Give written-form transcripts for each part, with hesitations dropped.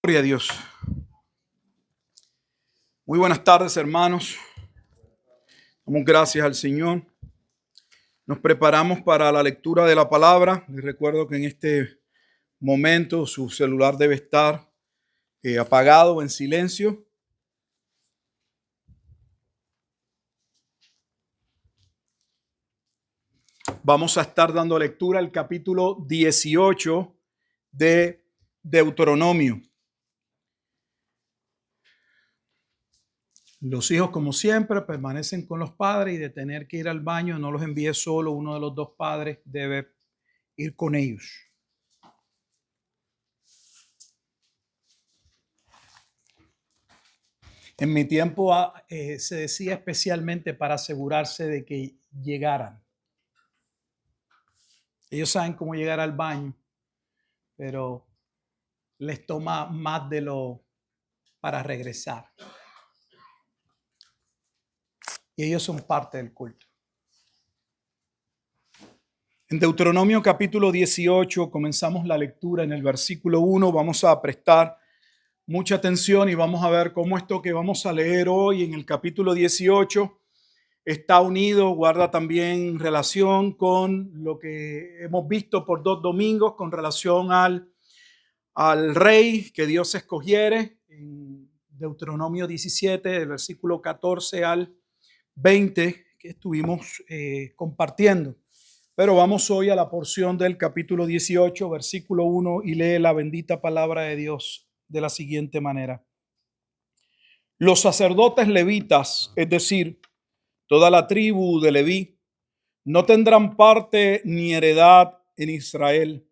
Gloria a Dios. Muy buenas tardes, hermanos. Damos gracias al Señor. Nos preparamos para la lectura de la palabra. Les recuerdo que en este momento su celular debe estar apagado o en silencio. Vamos a estar dando lectura al capítulo 18 de Deuteronomio. Los hijos, como siempre, permanecen con los padres y de tener que ir al baño, no los envíe solo. Uno de los dos padres debe ir con ellos. En mi tiempo se decía especialmente para asegurarse de que llegaran. Ellos saben cómo llegar al baño, pero les toma más de lo para regresar. Y ellos son parte del culto. En Deuteronomio capítulo 18 comenzamos la lectura en el versículo 1. Vamos a prestar mucha atención y vamos a ver cómo esto que vamos a leer hoy en el capítulo 18 está unido, guarda también relación con lo que hemos visto por 2 domingos con relación al rey que Dios escogiere en Deuteronomio 17, del versículo 14 al 20 que estuvimos compartiendo. Pero vamos hoy a la porción del capítulo 18, versículo 1, y lee la bendita palabra de Dios de la siguiente manera. Los sacerdotes levitas, es decir, toda la tribu de Leví, no tendrán parte ni heredad en Israel.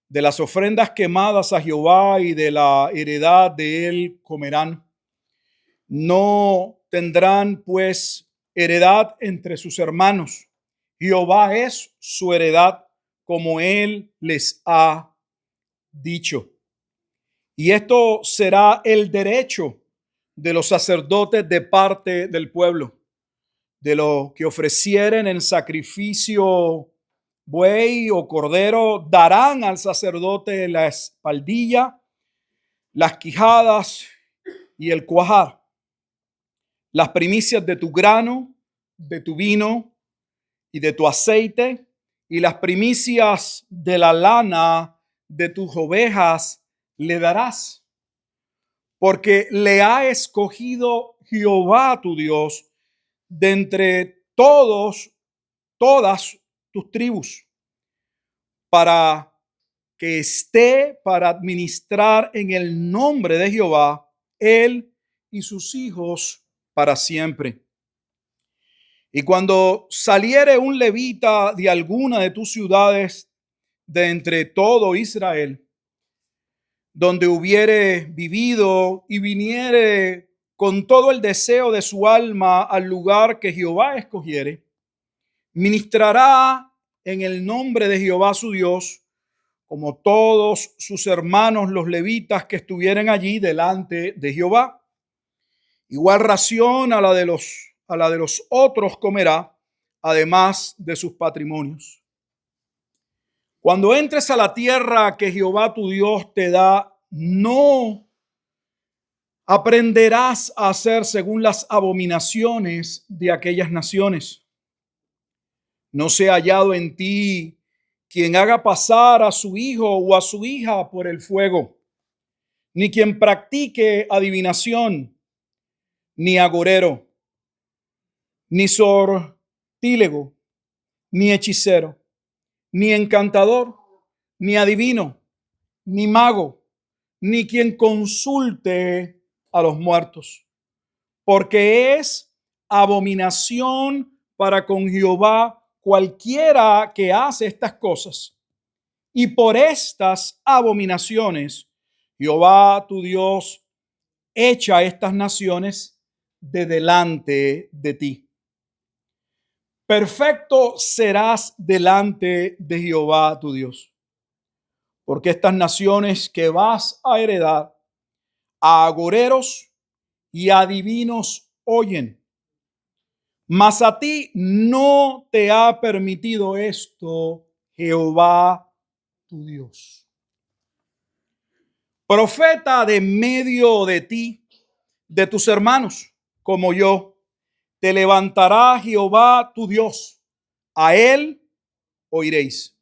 De las ofrendas quemadas a Jehová y de la heredad de él comerán. No tendrán pues heredad entre sus hermanos. Jehová es su heredad, como él les ha dicho. Y esto será el derecho de los sacerdotes de parte del pueblo, de lo que ofrecieren en sacrificio buey o cordero, darán al sacerdote la espaldilla, las quijadas y el cuajar, las primicias de tu grano, de tu vino y de tu aceite, y las primicias de la lana de tus ovejas le darás, porque le ha escogido Jehová tu Dios de entre todas tus tribus, para que esté para administrar en el nombre de Jehová, él y sus hijos para siempre. Y cuando saliere un levita de alguna de tus ciudades de entre todo Israel, donde hubiere vivido y viniere con todo el deseo de su alma al lugar que Jehová escogiere, ministrará en el nombre de Jehová su Dios, como todos sus hermanos los levitas que estuvieren allí delante de Jehová. Igual ración a la de los otros comerá, además de sus patrimonios. Cuando entres a la tierra que Jehová tu Dios te da, no aprenderás a hacer según las abominaciones de aquellas naciones. No sea hallado en ti quien haga pasar a su hijo o a su hija por el fuego, ni quien practique adivinación, ni agorero, ni sortílego, ni hechicero, ni encantador, ni adivino, ni mago, ni quien consulte a los muertos, porque es abominación para con Jehová cualquiera que hace estas cosas. Y por estas abominaciones, Jehová tu Dios echa estas naciones de delante de ti. Perfecto serás delante de Jehová tu Dios, porque estas naciones que vas a heredar a agoreros y adivinos oyen, mas a ti no te ha permitido esto Jehová tu Dios. profeta de medio de ti, de tus hermanos, como yo, te levantará Jehová tu Dios. A él oiréis.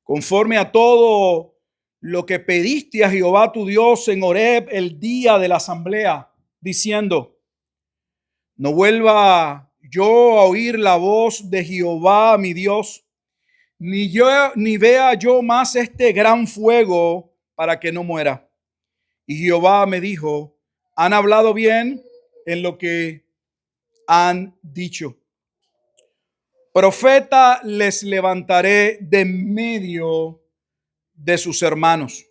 Conforme a todo lo que pediste a Jehová tu Dios en Horeb el día de la asamblea, diciendo: no vuelva yo a oír la voz de Jehová mi Dios, ni vea yo más este gran fuego, para que no muera. Y Jehová me dijo: han hablado bien en lo que han dicho. Profeta les levantaré de medio de sus hermanos,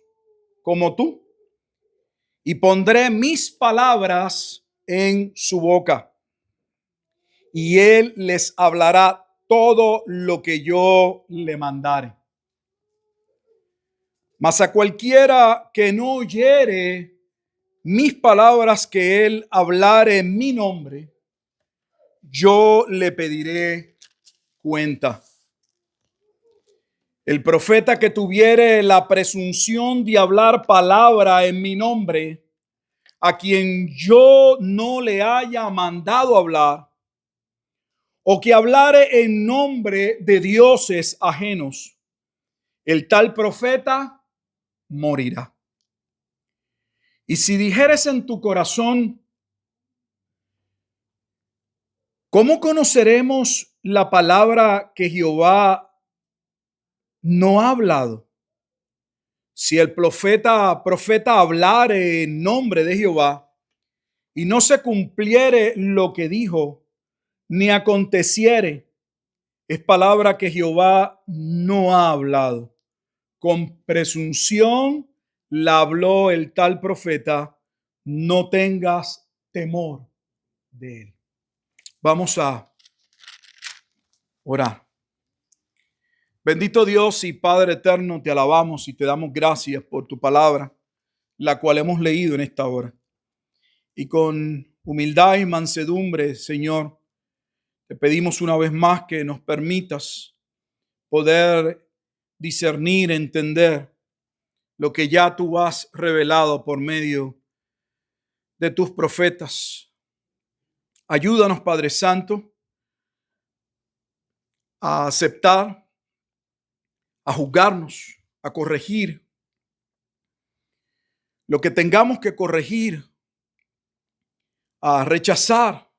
como tú, y pondré mis palabras en su boca, y él les hablará todo lo que yo le mandare. Mas a cualquiera que no oyere mis palabras que él hablare en mi nombre, yo le pediré cuenta. El profeta que tuviere la presunción de hablar palabra en mi nombre, a quien yo no le haya mandado hablar, o que hablare en nombre de dioses ajenos, el tal profeta morirá. Y si dijeres en tu corazón: ¿cómo conoceremos la palabra que Jehová no ha hablado? Si el profeta hablare en nombre de Jehová y no se cumpliere lo que dijo, ni aconteciere, es palabra que Jehová no ha hablado. Con presunción la habló el tal profeta. No tengas temor de él. Vamos a orar. Bendito Dios y Padre eterno, te alabamos y te damos gracias por tu palabra, la cual hemos leído en esta hora. Y con humildad y mansedumbre, Señor, te pedimos una vez más que nos permitas poder discernir, entender lo que ya tú has revelado por medio de tus profetas. Ayúdanos, Padre Santo, a aceptar, a juzgarnos, a corregir lo que tengamos que corregir, a rechazar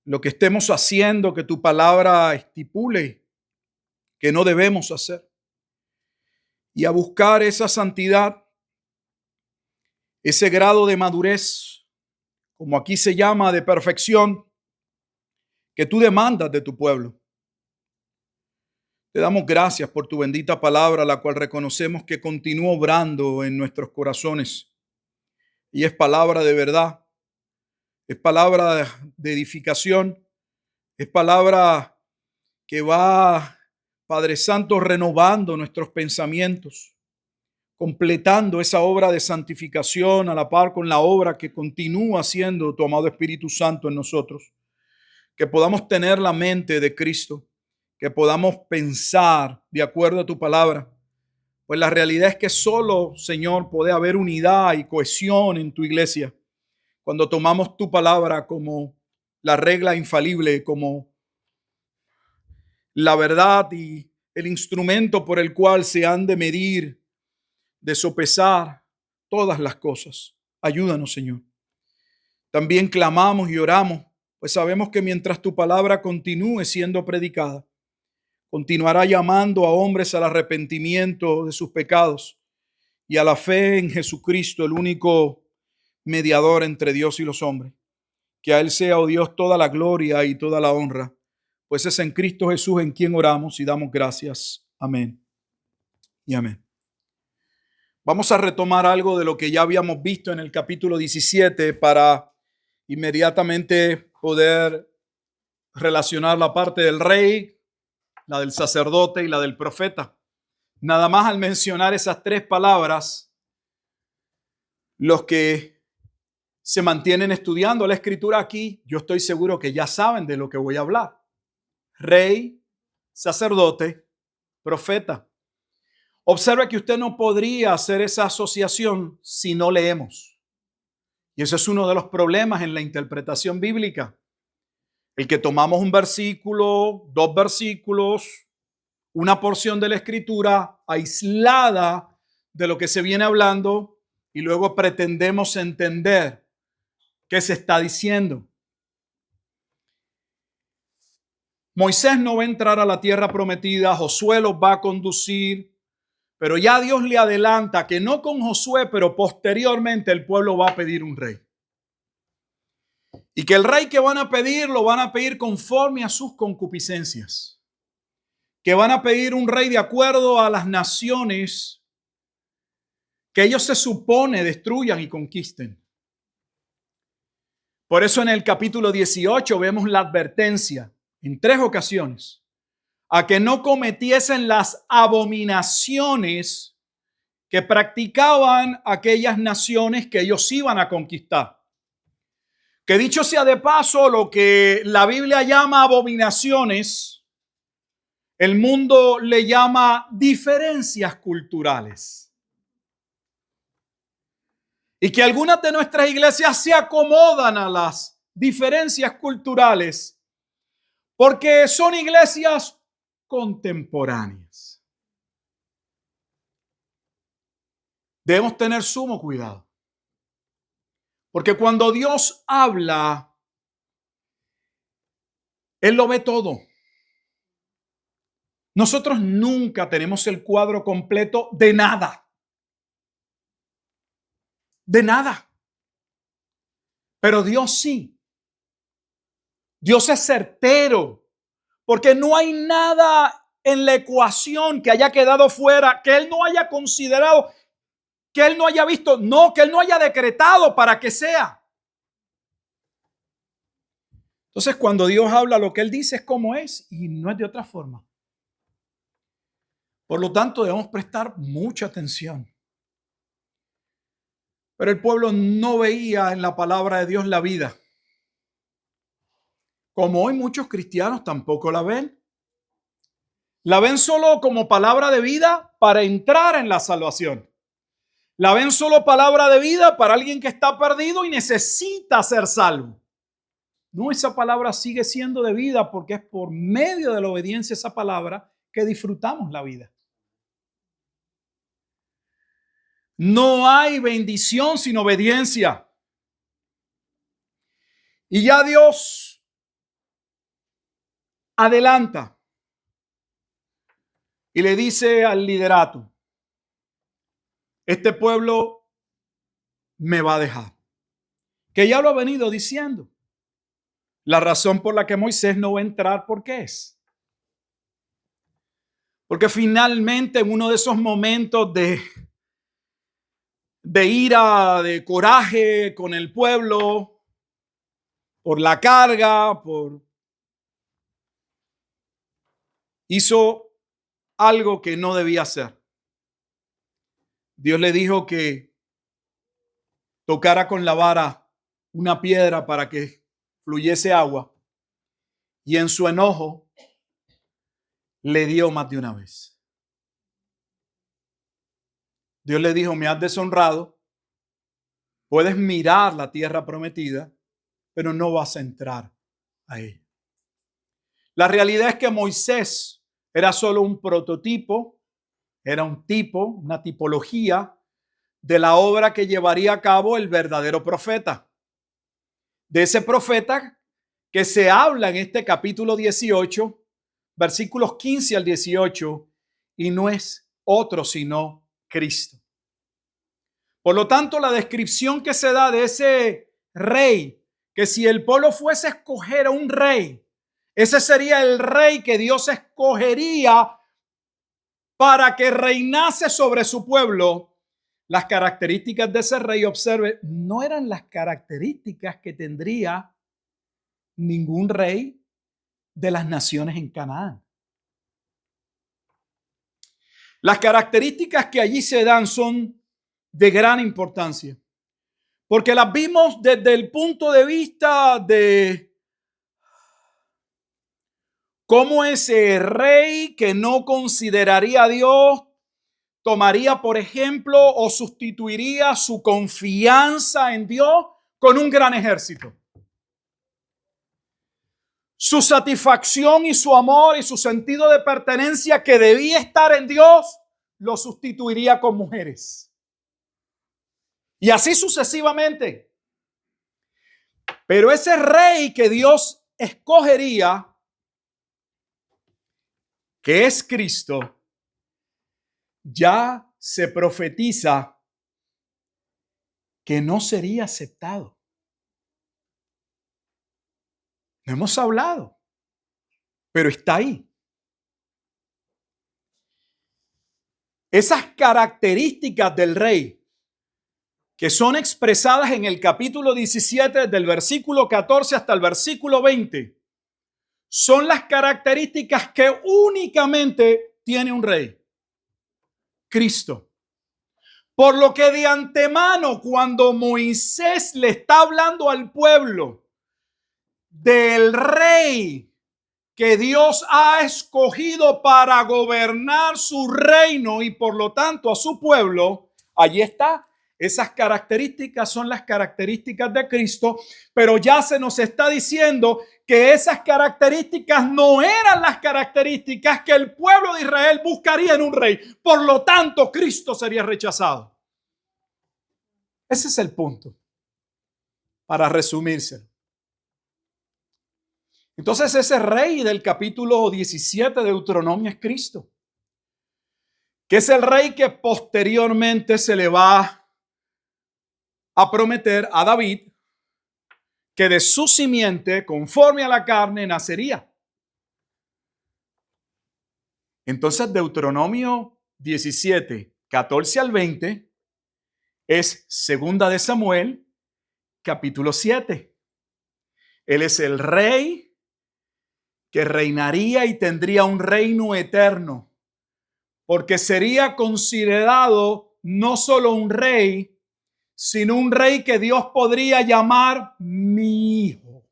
lo que estemos haciendo, que tu palabra estipule que no debemos hacer, y a buscar esa santidad, ese grado de madurez, como aquí se llama, de perfección, que tú demandas de tu pueblo. Te damos gracias por tu bendita palabra, la cual reconocemos que continúa obrando en nuestros corazones, y es palabra de verdad, es palabra de edificación, es palabra que va, Padre Santo, renovando nuestros pensamientos, completando esa obra de santificación a la par con la obra que continúa haciendo tu amado Espíritu Santo en nosotros. Que podamos tener la mente de Cristo, que podamos pensar de acuerdo a tu palabra. Pues la realidad es que solo, Señor, puede haber unidad y cohesión en tu iglesia cuando tomamos tu palabra como la regla infalible, como la verdad y el instrumento por el cual se han de medir, de sopesar todas las cosas. Ayúdanos, Señor. También clamamos y oramos, pues sabemos que mientras tu palabra continúe siendo predicada, continuará llamando a hombres al arrepentimiento de sus pecados y a la fe en Jesucristo, el único mediador entre Dios y los hombres. Que a Él sea, oh Dios, toda la gloria y toda la honra, pues es en Cristo Jesús en quien oramos y damos gracias. Amén y amén. Vamos a retomar algo de lo que ya habíamos visto en el capítulo 17 para inmediatamente poder relacionar la parte del rey, la del sacerdote y la del profeta. Nada más al mencionar esas tres palabras, los que se mantienen estudiando la escritura aquí, yo estoy seguro que ya saben de lo que voy a hablar. Rey, sacerdote, profeta. Observe que usted no podría hacer esa asociación si no leemos. Y ese es uno de los problemas en la interpretación bíblica. El que tomamos un versículo, dos versículos, una porción de la escritura aislada de lo que se viene hablando y luego pretendemos entender qué se está diciendo. Moisés no va a entrar a la tierra prometida, Josué los va a conducir, pero ya Dios le adelanta que no con Josué, pero posteriormente el pueblo va a pedir un rey. Y que el rey que van a pedir lo van a pedir conforme a sus concupiscencias. Que van a pedir un rey de acuerdo a las naciones que ellos se supone destruyan y conquisten. Por eso en el capítulo 18 vemos la advertencia en 3 ocasiones a que no cometiesen las abominaciones que practicaban aquellas naciones que ellos iban a conquistar. Que dicho sea de paso, lo que la Biblia llama abominaciones, el mundo le llama diferencias culturales. Y que algunas de nuestras iglesias se acomodan a las diferencias culturales porque son iglesias contemporáneas. Debemos tener sumo cuidado. Porque cuando Dios habla, Él lo ve todo. Nosotros nunca tenemos el cuadro completo de nada. De nada. Pero Dios sí. Dios es certero. Porque no hay nada en la ecuación que haya quedado fuera, que Él no haya considerado, que Él no haya visto, no, que Él no haya decretado para que sea. Entonces, cuando Dios habla, lo que Él dice es como es y no es de otra forma. Por lo tanto, debemos prestar mucha atención. Pero el pueblo no veía en la palabra de Dios la vida. Como hoy muchos cristianos tampoco la ven. La ven solo como palabra de vida para entrar en la salvación. La ven solo palabra de vida para alguien que está perdido y necesita ser salvo. No, esa palabra sigue siendo de vida porque es por medio de la obediencia a esa palabra que disfrutamos la vida. No hay bendición sin obediencia. Y ya Dios adelanta y le dice al liderato, este pueblo me va a dejar. Que ya lo ha venido diciendo. La razón por la que Moisés no va a entrar, ¿por qué es? Porque finalmente en uno de esos momentos de ira, de coraje con el pueblo, por la carga, hizo algo que no debía hacer. Dios le dijo que tocara con la vara una piedra para que fluyese agua y en su enojo le dio más de una vez. Dios le dijo, me has deshonrado, puedes mirar la tierra prometida, pero no vas a entrar a ella. La realidad es que Moisés era solo un prototipo, era un tipo, una tipología de la obra que llevaría a cabo el verdadero profeta. De ese profeta que se habla en este capítulo 18, versículos 15 al 18, y no es otro sino Cristo. Por lo tanto, la descripción que se da de ese rey, que si el pueblo fuese a escoger a un rey, ese sería el rey que Dios escogería para que reinase sobre su pueblo. Las características de ese rey, observe, no eran las características que tendría ningún rey de las naciones en Canaán. Las características que allí se dan son de gran importancia, porque las vimos desde el punto de vista de cómo ese rey que no consideraría a Dios tomaría, por ejemplo, o sustituiría su confianza en Dios con un gran ejército. Su satisfacción y su amor y su sentido de pertenencia que debía estar en Dios, lo sustituiría con mujeres. Y así sucesivamente. Pero ese rey que Dios escogería, que es Cristo, ya se profetiza que no sería aceptado. No hemos hablado, pero está ahí. Esas características del rey que son expresadas en el capítulo 17, del versículo 14 hasta el versículo 20, son las características que únicamente tiene un rey, Cristo. Por lo que de antemano, cuando Moisés le está hablando al pueblo del rey que Dios ha escogido para gobernar su reino y por lo tanto a su pueblo, allí está. Esas características son las características de Cristo, pero ya se nos está diciendo que esas características no eran las características que el pueblo de Israel buscaría en un rey. Por lo tanto, Cristo sería rechazado. Ese es el punto, para resumirse. Entonces ese rey del capítulo 17 de Deuteronomio es Cristo, que es el rey que posteriormente se le va a prometer a David que de su simiente, conforme a la carne, nacería. Entonces Deuteronomio 17, 14 al 20 es segunda de Samuel, capítulo 7. Él es el rey que reinaría y tendría un reino eterno, porque sería considerado no solo un rey, sino un rey que Dios podría llamar mi hijo.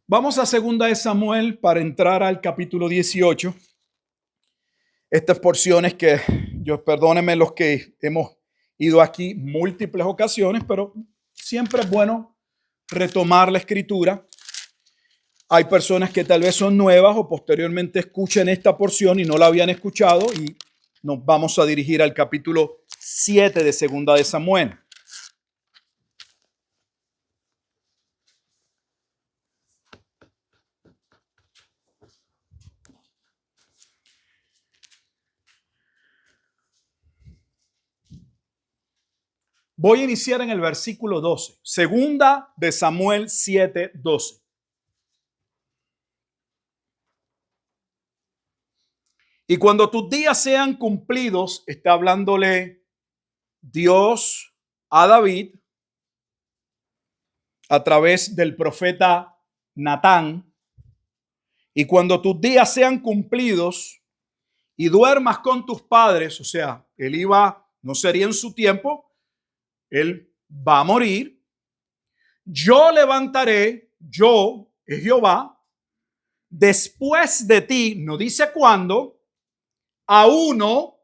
Vamos a segunda de Samuel para entrar al capítulo 18. Estas porciones que, perdónenme los que hemos ido aquí múltiples ocasiones, pero siempre es bueno retomar la escritura. Hay personas que tal vez son nuevas o posteriormente escuchen esta porción y no la habían escuchado, y nos vamos a dirigir al capítulo 7 de segunda de Samuel. Voy a iniciar en el versículo 12. Segunda de Samuel 7, 12. Y cuando tus días sean cumplidos, está hablándole Dios a David a través del profeta Natán. Y cuando tus días sean cumplidos y duermas con tus padres, o sea, no sería en su tiempo, él va a morir. Yo levantaré, yo, es Jehová, después de ti, no dice cuándo, a uno,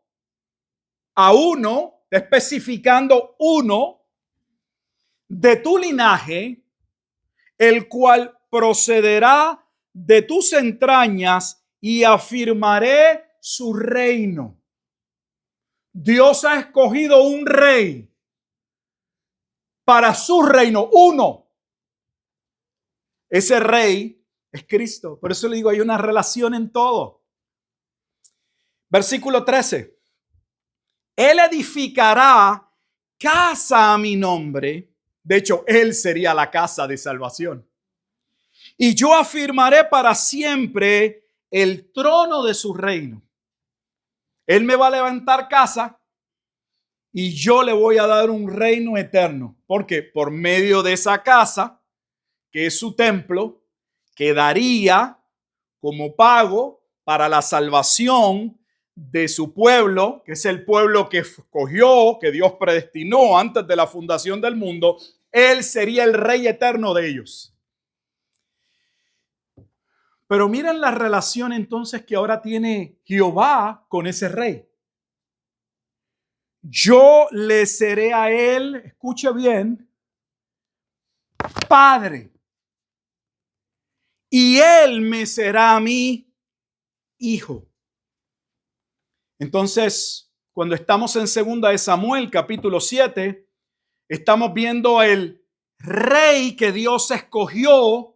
especificando uno de tu linaje, el cual procederá de tus entrañas y afirmaré su reino. Dios ha escogido un rey para su reino, uno. Ese rey es Cristo. Por eso le digo, hay una relación en todo. Versículo 13. Él edificará casa a mi nombre. De hecho, él sería la casa de salvación. Y yo afirmaré para siempre el trono de su reino. Él me va a levantar casa y yo le voy a dar un reino eterno. Porque por medio de esa casa, que es su templo, quedaría como pago para la salvación de su pueblo, que es el pueblo que escogió, que Dios predestinó antes de la fundación del mundo. Él sería el rey eterno de ellos. Pero miren la relación entonces que ahora tiene Jehová con ese rey. Yo le seré a él, escuche bien, padre, y él me será a mí hijo. Entonces, cuando estamos en 2 de Samuel, capítulo 7, estamos viendo el rey que Dios escogió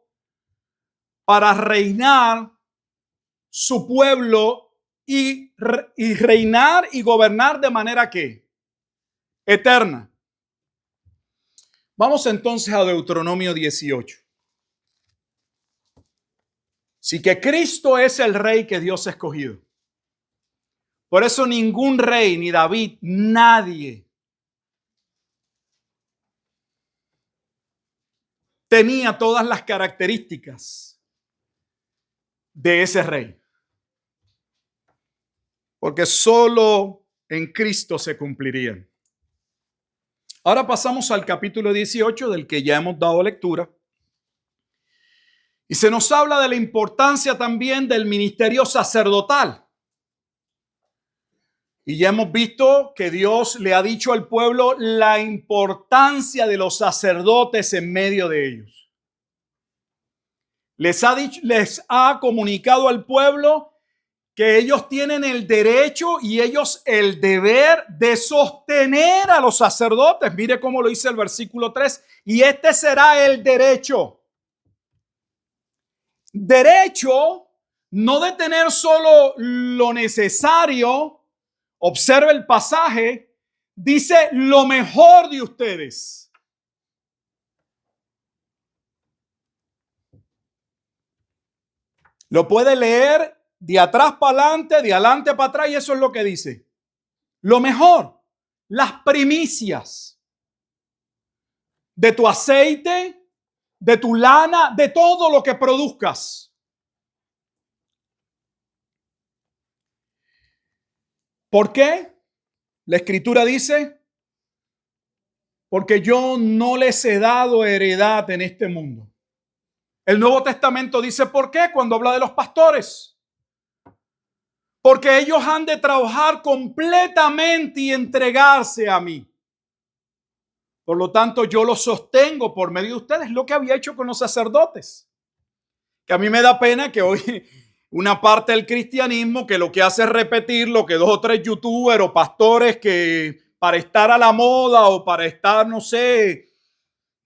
para reinar su pueblo y reinar y gobernar de manera que eterna. Vamos entonces a Deuteronomio 18. Sí que Cristo es el rey que Dios ha escogido. Por eso ningún rey, ni David, nadie tenía todas las características de ese rey. Porque solo en Cristo se cumplirían. Ahora pasamos al capítulo 18 del que ya hemos dado lectura. Y se nos habla de la importancia también del ministerio sacerdotal. Y ya hemos visto que Dios le ha dicho al pueblo la importancia de los sacerdotes en medio de ellos. Les ha comunicado al pueblo que ellos tienen el derecho y ellos el deber de sostener a los sacerdotes. Mire cómo lo dice el versículo 3. Y este será el derecho. Derecho no de tener solo lo necesario. Observe el pasaje. Dice lo mejor de ustedes. Lo puede leer de atrás para adelante, de adelante para atrás, y eso es lo que dice. Lo mejor, las primicias de tu aceite, de tu lana, de todo lo que produzcas. ¿Por qué? La Escritura dice, porque yo no les he dado heredad en este mundo. El Nuevo Testamento dice, ¿por qué? Cuando habla de los pastores. Porque ellos han de trabajar completamente y entregarse a mí. Por lo tanto, yo los sostengo por medio de ustedes, lo que había hecho con los sacerdotes. Que a mí me da pena que hoy una parte del cristianismo que lo que hace es repetir lo que 2 o 3 youtubers o pastores que para estar a la moda o para estar, no sé,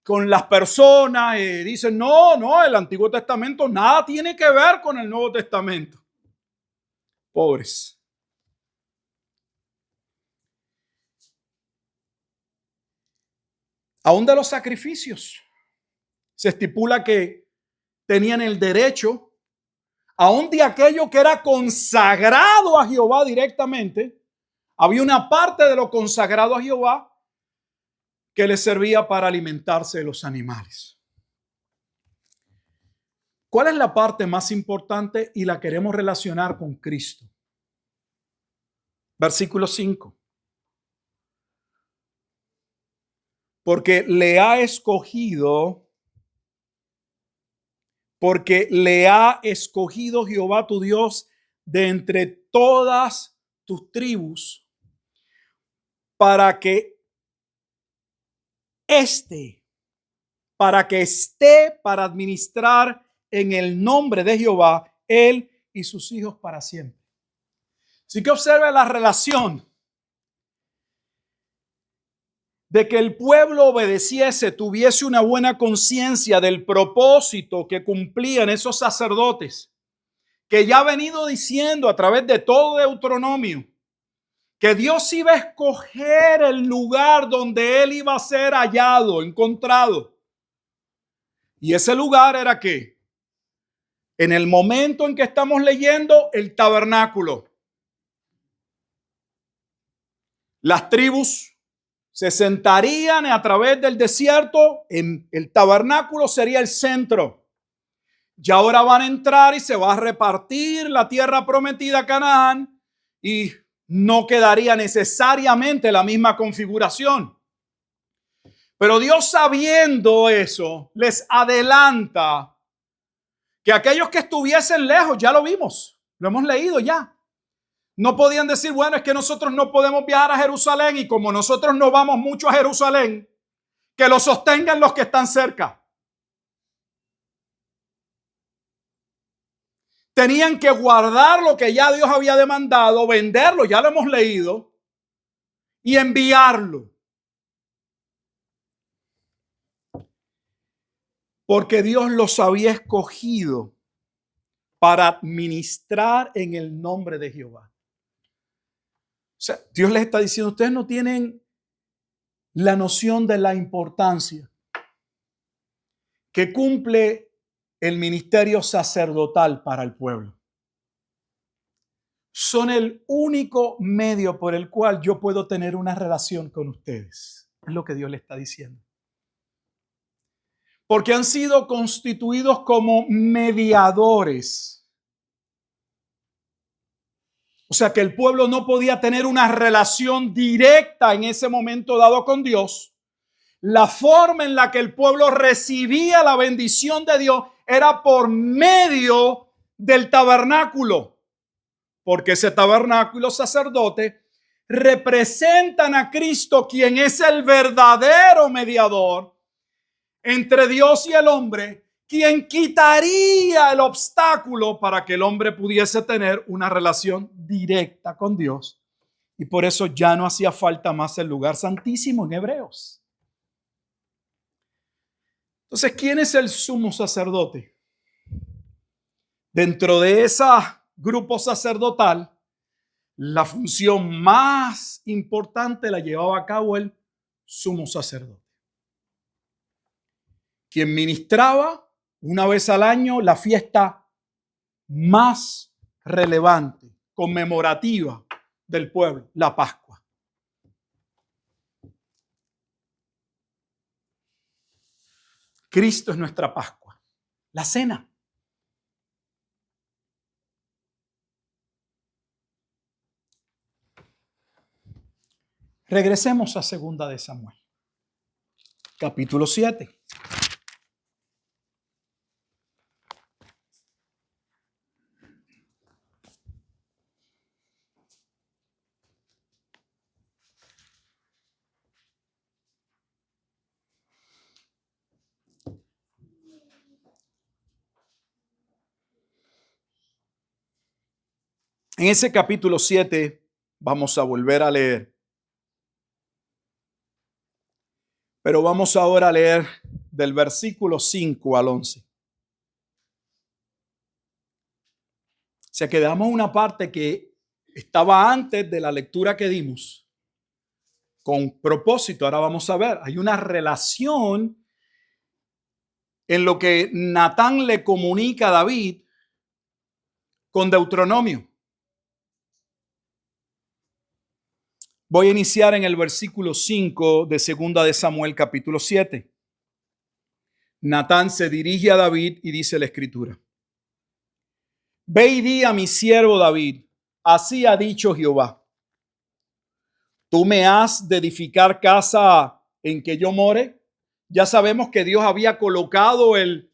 con las personas dicen, no, el Antiguo Testamento nada tiene que ver con el Nuevo Testamento. Pobres. Aún de los sacrificios se estipula que tenían el derecho, aún de aquello que era consagrado a Jehová directamente, había una parte de lo consagrado a Jehová que les servía para alimentarse de los animales. ¿Cuál es la parte más importante y la queremos relacionar con Cristo? Versículo 5. Porque le ha escogido Jehová tu Dios de entre todas tus tribus para que esté para administrar en el nombre de Jehová, él y sus hijos para siempre. Así que observe la relación de que el pueblo obedeciese, tuviese una buena conciencia del propósito que cumplían esos sacerdotes, que ya ha venido diciendo a través de todo Deuteronomio, que Dios iba a escoger el lugar donde él iba a ser hallado, encontrado. Y ese lugar era ¿qué? En el momento en que estamos leyendo, el tabernáculo. Las tribus se sentarían a través del desierto, en el tabernáculo sería el centro. Y ahora van a entrar y se va a repartir la tierra prometida a Canaán y no quedaría necesariamente la misma configuración. Pero Dios, sabiendo eso, les adelanta Que aquellos que estuviesen lejos, ya lo vimos, lo hemos leído ya. No podían decir, bueno, es que nosotros no podemos viajar a Jerusalén y como nosotros no vamos mucho a Jerusalén, que lo sostengan los que están cerca. Tenían que guardar lo que ya Dios había demandado, venderlo, ya lo hemos leído, y enviarlo. Porque Dios los había escogido para administrar en el nombre de Jehová. O sea, Dios les está diciendo, ustedes no tienen la noción de la importancia que cumple el ministerio sacerdotal para el pueblo. Son el único medio por el cual yo puedo tener una relación con ustedes. Es lo que Dios le está diciendo. Porque han sido constituidos como mediadores. O sea que el pueblo no podía tener una relación directa en ese momento dado con Dios. La forma en la que el pueblo recibía la bendición de Dios era por medio del tabernáculo. Porque ese tabernáculo sacerdote representan a Cristo, quien es el verdadero mediador entre Dios y el hombre, quien quitaría el obstáculo para que el hombre pudiese tener una relación directa con Dios. Y por eso ya no hacía falta más el lugar santísimo en Hebreos. Entonces, ¿quién es el sumo sacerdote? Dentro de ese grupo sacerdotal, la función más importante la llevaba a cabo el sumo sacerdote, quien ministraba una vez al año la fiesta más relevante, conmemorativa del pueblo, la Pascua. Cristo es nuestra Pascua, la cena. Regresemos a 2 de Samuel, capítulo 7. En ese capítulo 7 vamos a volver a leer. Pero vamos ahora a leer del versículo 5 al 11. O sea que damos una parte que estaba antes de la lectura que dimos. Con propósito, ahora vamos a ver, hay una relación en lo que Natán le comunica a David con Deuteronomio. Voy a iniciar en el versículo 5 de 2 de Samuel capítulo 7. Natán se dirige a David y dice la escritura: Ve y di a mi siervo David, así ha dicho Jehová, ¿tú me has de edificar casa en que yo more? Ya sabemos que Dios había colocado el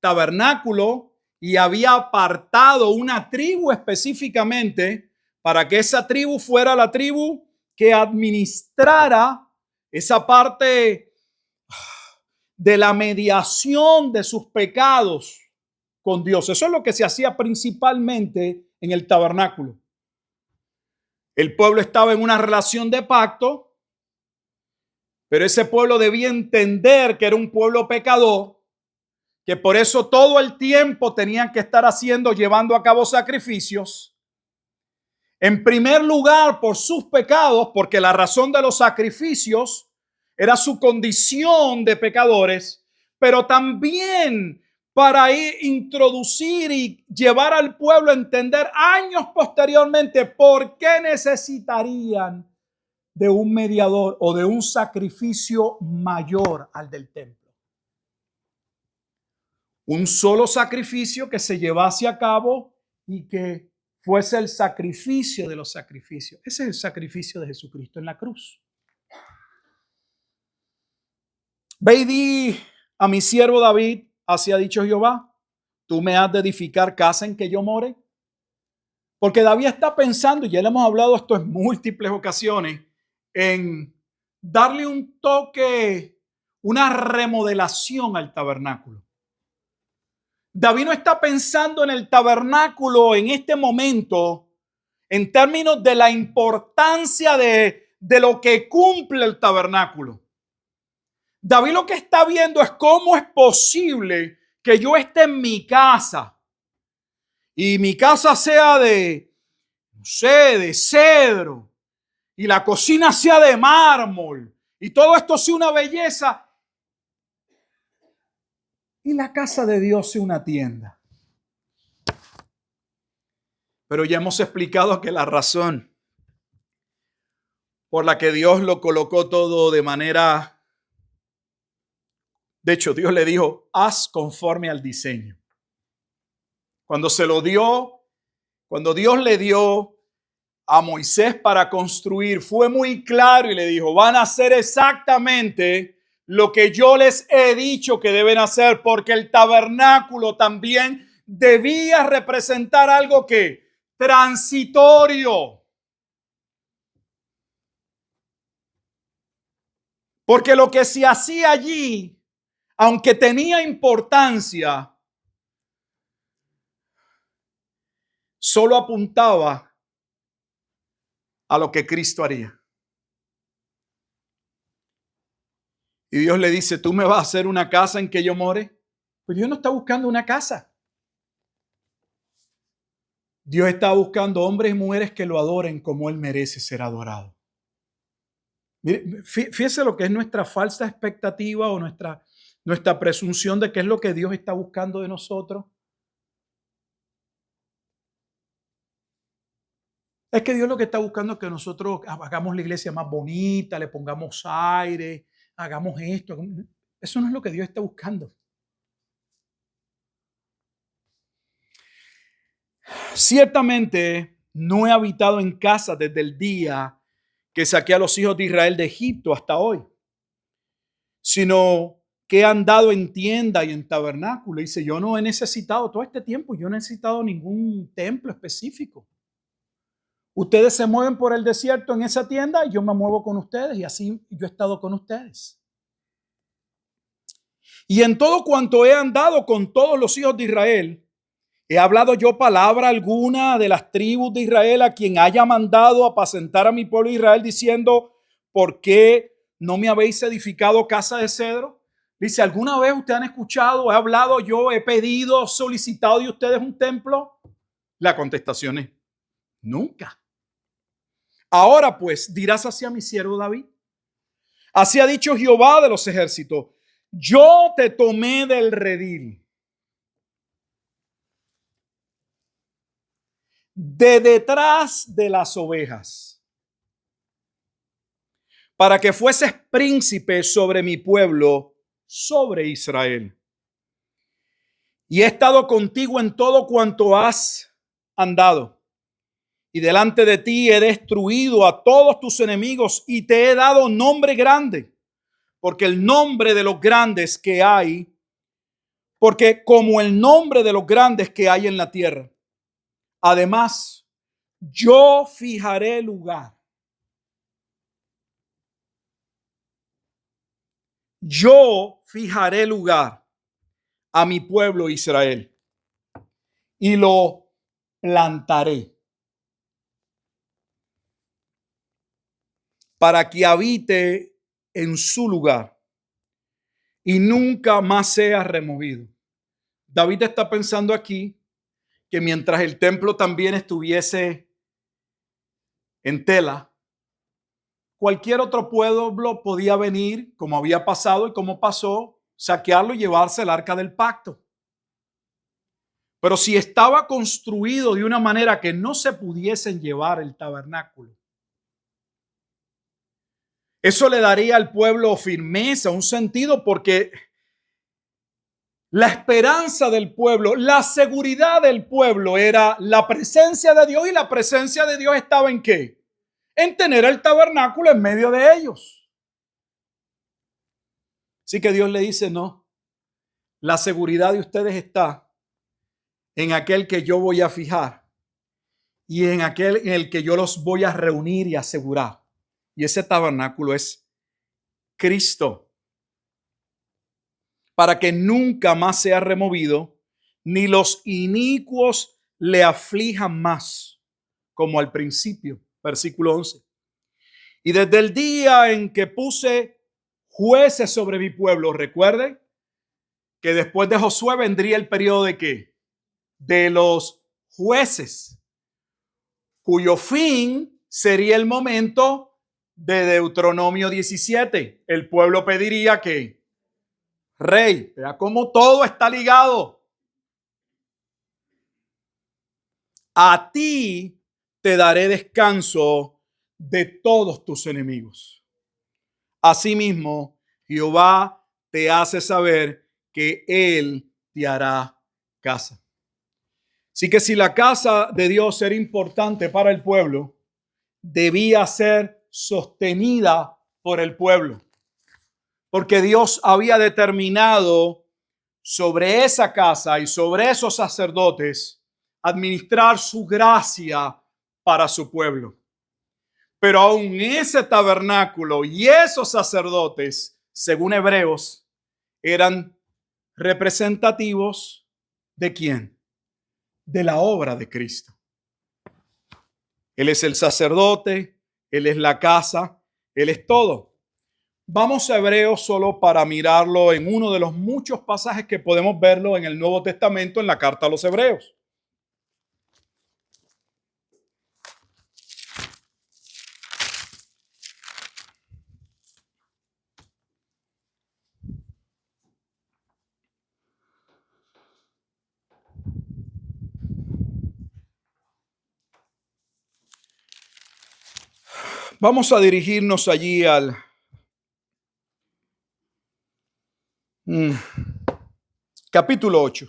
tabernáculo y había apartado una tribu específicamente para que esa tribu fuera la tribu que administrara esa parte de la mediación de sus pecados con Dios. Eso es lo que se hacía principalmente en el tabernáculo. El pueblo estaba en una relación de pacto, pero ese pueblo debía entender que era un pueblo pecador, que por eso todo el tiempo tenían que estar llevando a cabo sacrificios. En primer lugar, por sus pecados, porque la razón de los sacrificios era su condición de pecadores, pero también para introducir y llevar al pueblo a entender años posteriormente por qué necesitarían de un mediador o de un sacrificio mayor al del templo. Un solo sacrificio que se llevase a cabo y que fuese el sacrificio de los sacrificios. Ese es el sacrificio de Jesucristo en la cruz. Ve y di a mi siervo David, así ha dicho Jehová, ¿tú me has de edificar casa en que yo more? Porque David está pensando, y ya le hemos hablado esto en múltiples ocasiones, en darle un toque, una remodelación al tabernáculo. David no está pensando en el tabernáculo en este momento en términos de la importancia de lo que cumple el tabernáculo. David lo que está viendo es cómo es posible que yo esté en mi casa y mi casa sea de, no sé, de cedro y la cocina sea de mármol y todo esto sea una belleza y la casa de Dios sea una tienda. Pero ya hemos explicado que la razón por la que Dios lo colocó todo de manera... De hecho, Dios le dijo, haz conforme al diseño. Cuando se lo dio, cuando Dios le dio a Moisés para construir, fue muy claro y le dijo, van a hacer exactamente lo que yo les he dicho que deben hacer, porque el tabernáculo también debía representar algo que transitorio. Porque lo que se hacía allí, aunque tenía importancia, solo apuntaba a lo que Cristo haría. Y Dios le dice, ¿tú me vas a hacer una casa en que yo more? Pues Dios no está buscando una casa. Dios está buscando hombres y mujeres que lo adoren como Él merece ser adorado. Mire, fíjese lo que es nuestra falsa expectativa o nuestra presunción de qué es lo que Dios está buscando de nosotros. Es que Dios lo que está buscando es que nosotros hagamos la iglesia más bonita, le pongamos aire, hagamos esto. Eso no es lo que Dios está buscando. Ciertamente no he habitado en casa desde el día que saqué a los hijos de Israel de Egipto hasta hoy, sino que he andado en tienda y en tabernáculo. Dice, yo no he necesitado todo este tiempo, yo no he necesitado ningún templo específico. Ustedes se mueven por el desierto en esa tienda y yo me muevo con ustedes y así yo he estado con ustedes. Y en todo cuanto he andado con todos los hijos de Israel, ¿he hablado yo palabra alguna de las tribus de Israel a quien haya mandado apacentar a mi pueblo Israel diciendo, ¿por qué no me habéis edificado casa de cedro? Dice, ¿alguna vez ustedes han escuchado, he hablado yo, he pedido, solicitado de ustedes un templo? La contestación es, nunca. Ahora pues, dirás hacia mi siervo David. Así ha dicho Jehová de los ejércitos, yo te tomé del redil, de detrás de las ovejas, para que fueses príncipe sobre mi pueblo, sobre Israel. Y he estado contigo en todo cuanto has andado. Y delante de ti he destruido a todos tus enemigos y te he dado nombre grande, porque el nombre de los grandes que hay, porque como el nombre de los grandes que hay en la tierra. Además, yo fijaré lugar. Yo fijaré lugar a mi pueblo Israel y lo plantaré para que habite en su lugar y nunca más sea removido. David está pensando aquí que mientras el templo también estuviese en tela, cualquier otro pueblo podía venir, como había pasado y como pasó, saquearlo y llevarse el arca del pacto. Pero si estaba construido de una manera que no se pudiesen llevar el tabernáculo, eso le daría al pueblo firmeza, un sentido, porque la esperanza del pueblo, la seguridad del pueblo era la presencia de Dios, y la presencia de Dios estaba ¿en qué? En tener el tabernáculo en medio de ellos. Así que Dios le dice, no, la seguridad de ustedes está en aquel que yo voy a fijar y en aquel en el que yo los voy a reunir y asegurar. Y ese tabernáculo es Cristo, para que nunca más sea removido, ni los inicuos le aflijan más, como al principio. Versículo 11. Y desde el día en que puse jueces sobre mi pueblo, recuerden que después de Josué vendría el periodo de ¿qué? De los jueces, cuyo fin sería el momento de Deuteronomio 17. El pueblo pediría que rey, vea cómo todo está ligado. A ti te daré descanso de todos tus enemigos. Asimismo, Jehová te hace saber que Él te hará casa. Así que si la casa de Dios era importante para el pueblo, debía ser sostenida por el pueblo. Porque Dios había determinado sobre esa casa y sobre esos sacerdotes administrar su gracia para su pueblo. Pero aún ese tabernáculo y esos sacerdotes, según Hebreos, eran representativos ¿de quién? De la obra de Cristo. Él es el sacerdote, Él es la casa, Él es todo. Vamos a Hebreos solo para mirarlo en uno de los muchos pasajes que podemos verlo en el Nuevo Testamento, en la carta a los Hebreos. Vamos a dirigirnos allí al capítulo 8.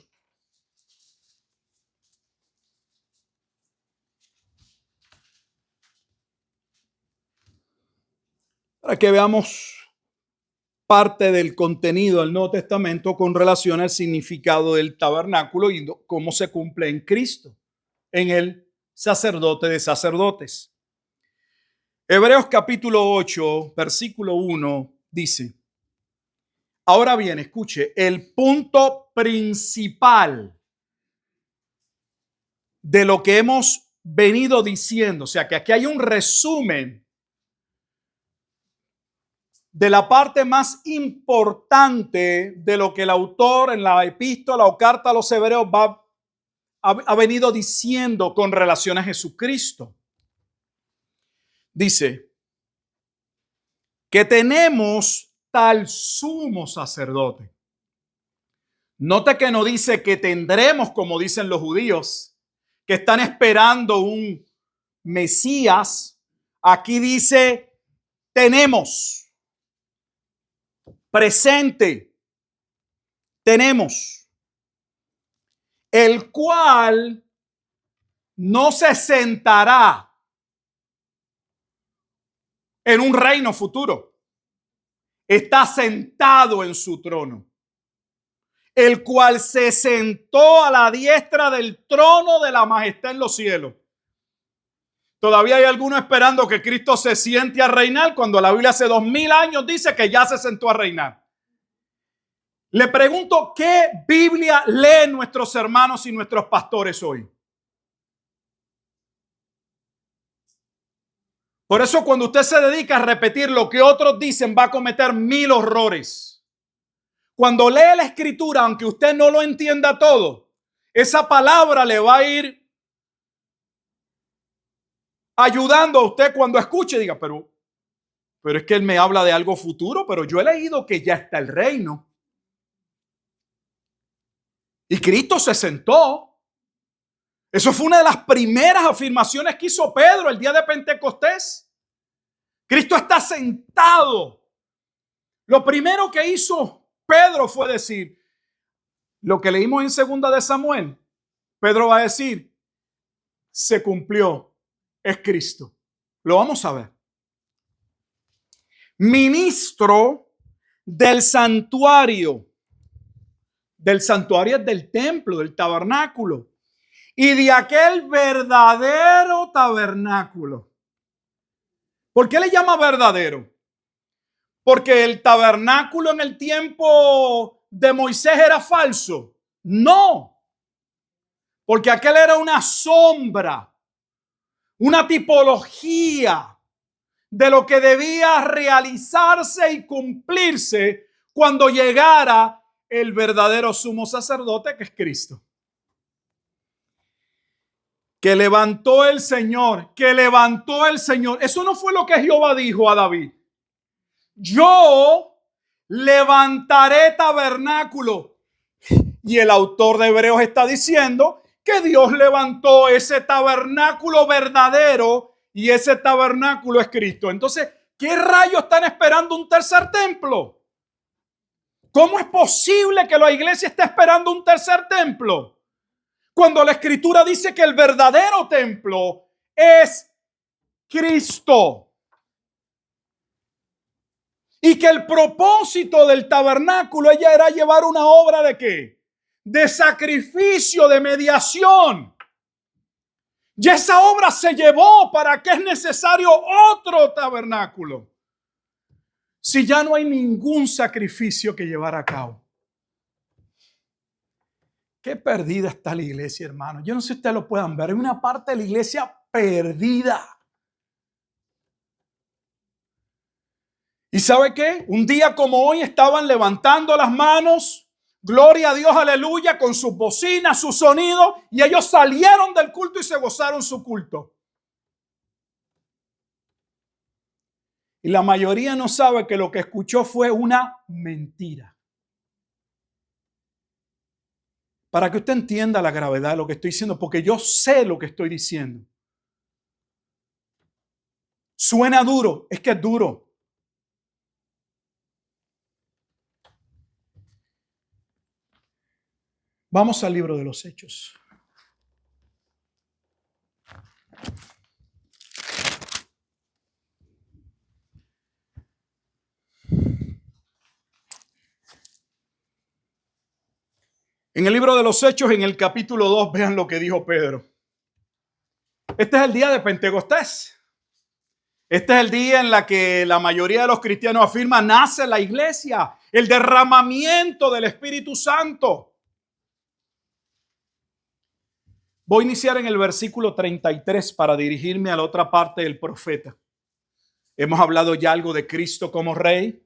Para que veamos parte del contenido del Nuevo Testamento con relación al significado del tabernáculo y cómo se cumple en Cristo, en el sacerdote de sacerdotes. Hebreos capítulo 8, versículo 1 dice: ahora bien, escuche, el punto principal de lo que hemos venido diciendo, o sea que aquí hay un resumen de la parte más importante de lo que el autor en la epístola o carta a los Hebreos ha venido diciendo con relación a Jesucristo. Dice que tenemos tal sumo sacerdote. Note que no dice que tendremos, como dicen los judíos, que están esperando un Mesías. Aquí dice tenemos. Presente. Tenemos. El cual no se sentará en un reino futuro. Está sentado en su trono. El cual se sentó a la diestra del trono de la majestad en los cielos. Todavía hay algunos esperando que Cristo se siente a reinar, cuando la Biblia hace 2000 años dice que ya se sentó a reinar. Le pregunto, ¿qué Biblia leen nuestros hermanos y nuestros pastores hoy? Por eso cuando usted se dedica a repetir lo que otros dicen, va a cometer 1000 horrores. Cuando lee la escritura, aunque usted no lo entienda todo, esa palabra le va a ir ayudando a usted cuando escuche. Diga, pero es que él me habla de algo futuro, pero yo he leído que ya está el reino. Y Cristo se sentó. Eso fue una de las primeras afirmaciones que hizo Pedro el día de Pentecostés. Cristo está sentado. Lo primero que hizo Pedro fue decir lo que leímos en 2 de Samuel. Pedro va a decir, se cumplió, es Cristo. Lo vamos a ver. Ministro del santuario. Del santuario es del templo, del tabernáculo. y de aquel verdadero tabernáculo. ¿Por qué le llama verdadero? Porque el tabernáculo en el tiempo de Moisés era falso. No, porque aquel era una sombra, una tipología de lo que debía realizarse y cumplirse cuando llegara el verdadero sumo sacerdote, que es Cristo. Que levantó el Señor, que levantó el Señor. Eso no fue lo que Jehová dijo a David. Yo levantaré tabernáculo. Y el autor de Hebreos está diciendo que Dios levantó ese tabernáculo verdadero y ese tabernáculo es Cristo. Entonces, ¿qué rayos están esperando un tercer templo? ¿Cómo es posible que la iglesia esté esperando un tercer templo? Cuando la Escritura dice que el verdadero templo es Cristo. Y que el propósito del tabernáculo ella era llevar una obra ¿de qué? De sacrificio, de mediación. Y esa obra se llevó. ¿Para qué es necesario otro tabernáculo? Si ya no hay ningún sacrificio que llevar a cabo. Qué perdida está la iglesia, hermano. Yo no sé si ustedes lo puedan ver. Hay una parte de la iglesia perdida. ¿Y sabe qué? Un día como hoy estaban levantando las manos, gloria a Dios, aleluya, con sus bocinas, su sonido, y ellos salieron del culto y se gozaron su culto. Y la mayoría no sabe que lo que escuchó fue una mentira. Para que usted entienda la gravedad de lo que estoy diciendo, porque yo sé lo que estoy diciendo. Suena duro, es que es duro. Vamos al libro de los Hechos. En el libro de los Hechos, en el capítulo 2, vean lo que dijo Pedro. Este es el día de Pentecostés. Este es el día en la que la mayoría de los cristianos afirma nace la iglesia, el derramamiento del Espíritu Santo. Voy a iniciar en el versículo 33 para dirigirme a la otra parte del profeta. Hemos hablado ya algo de Cristo como Rey.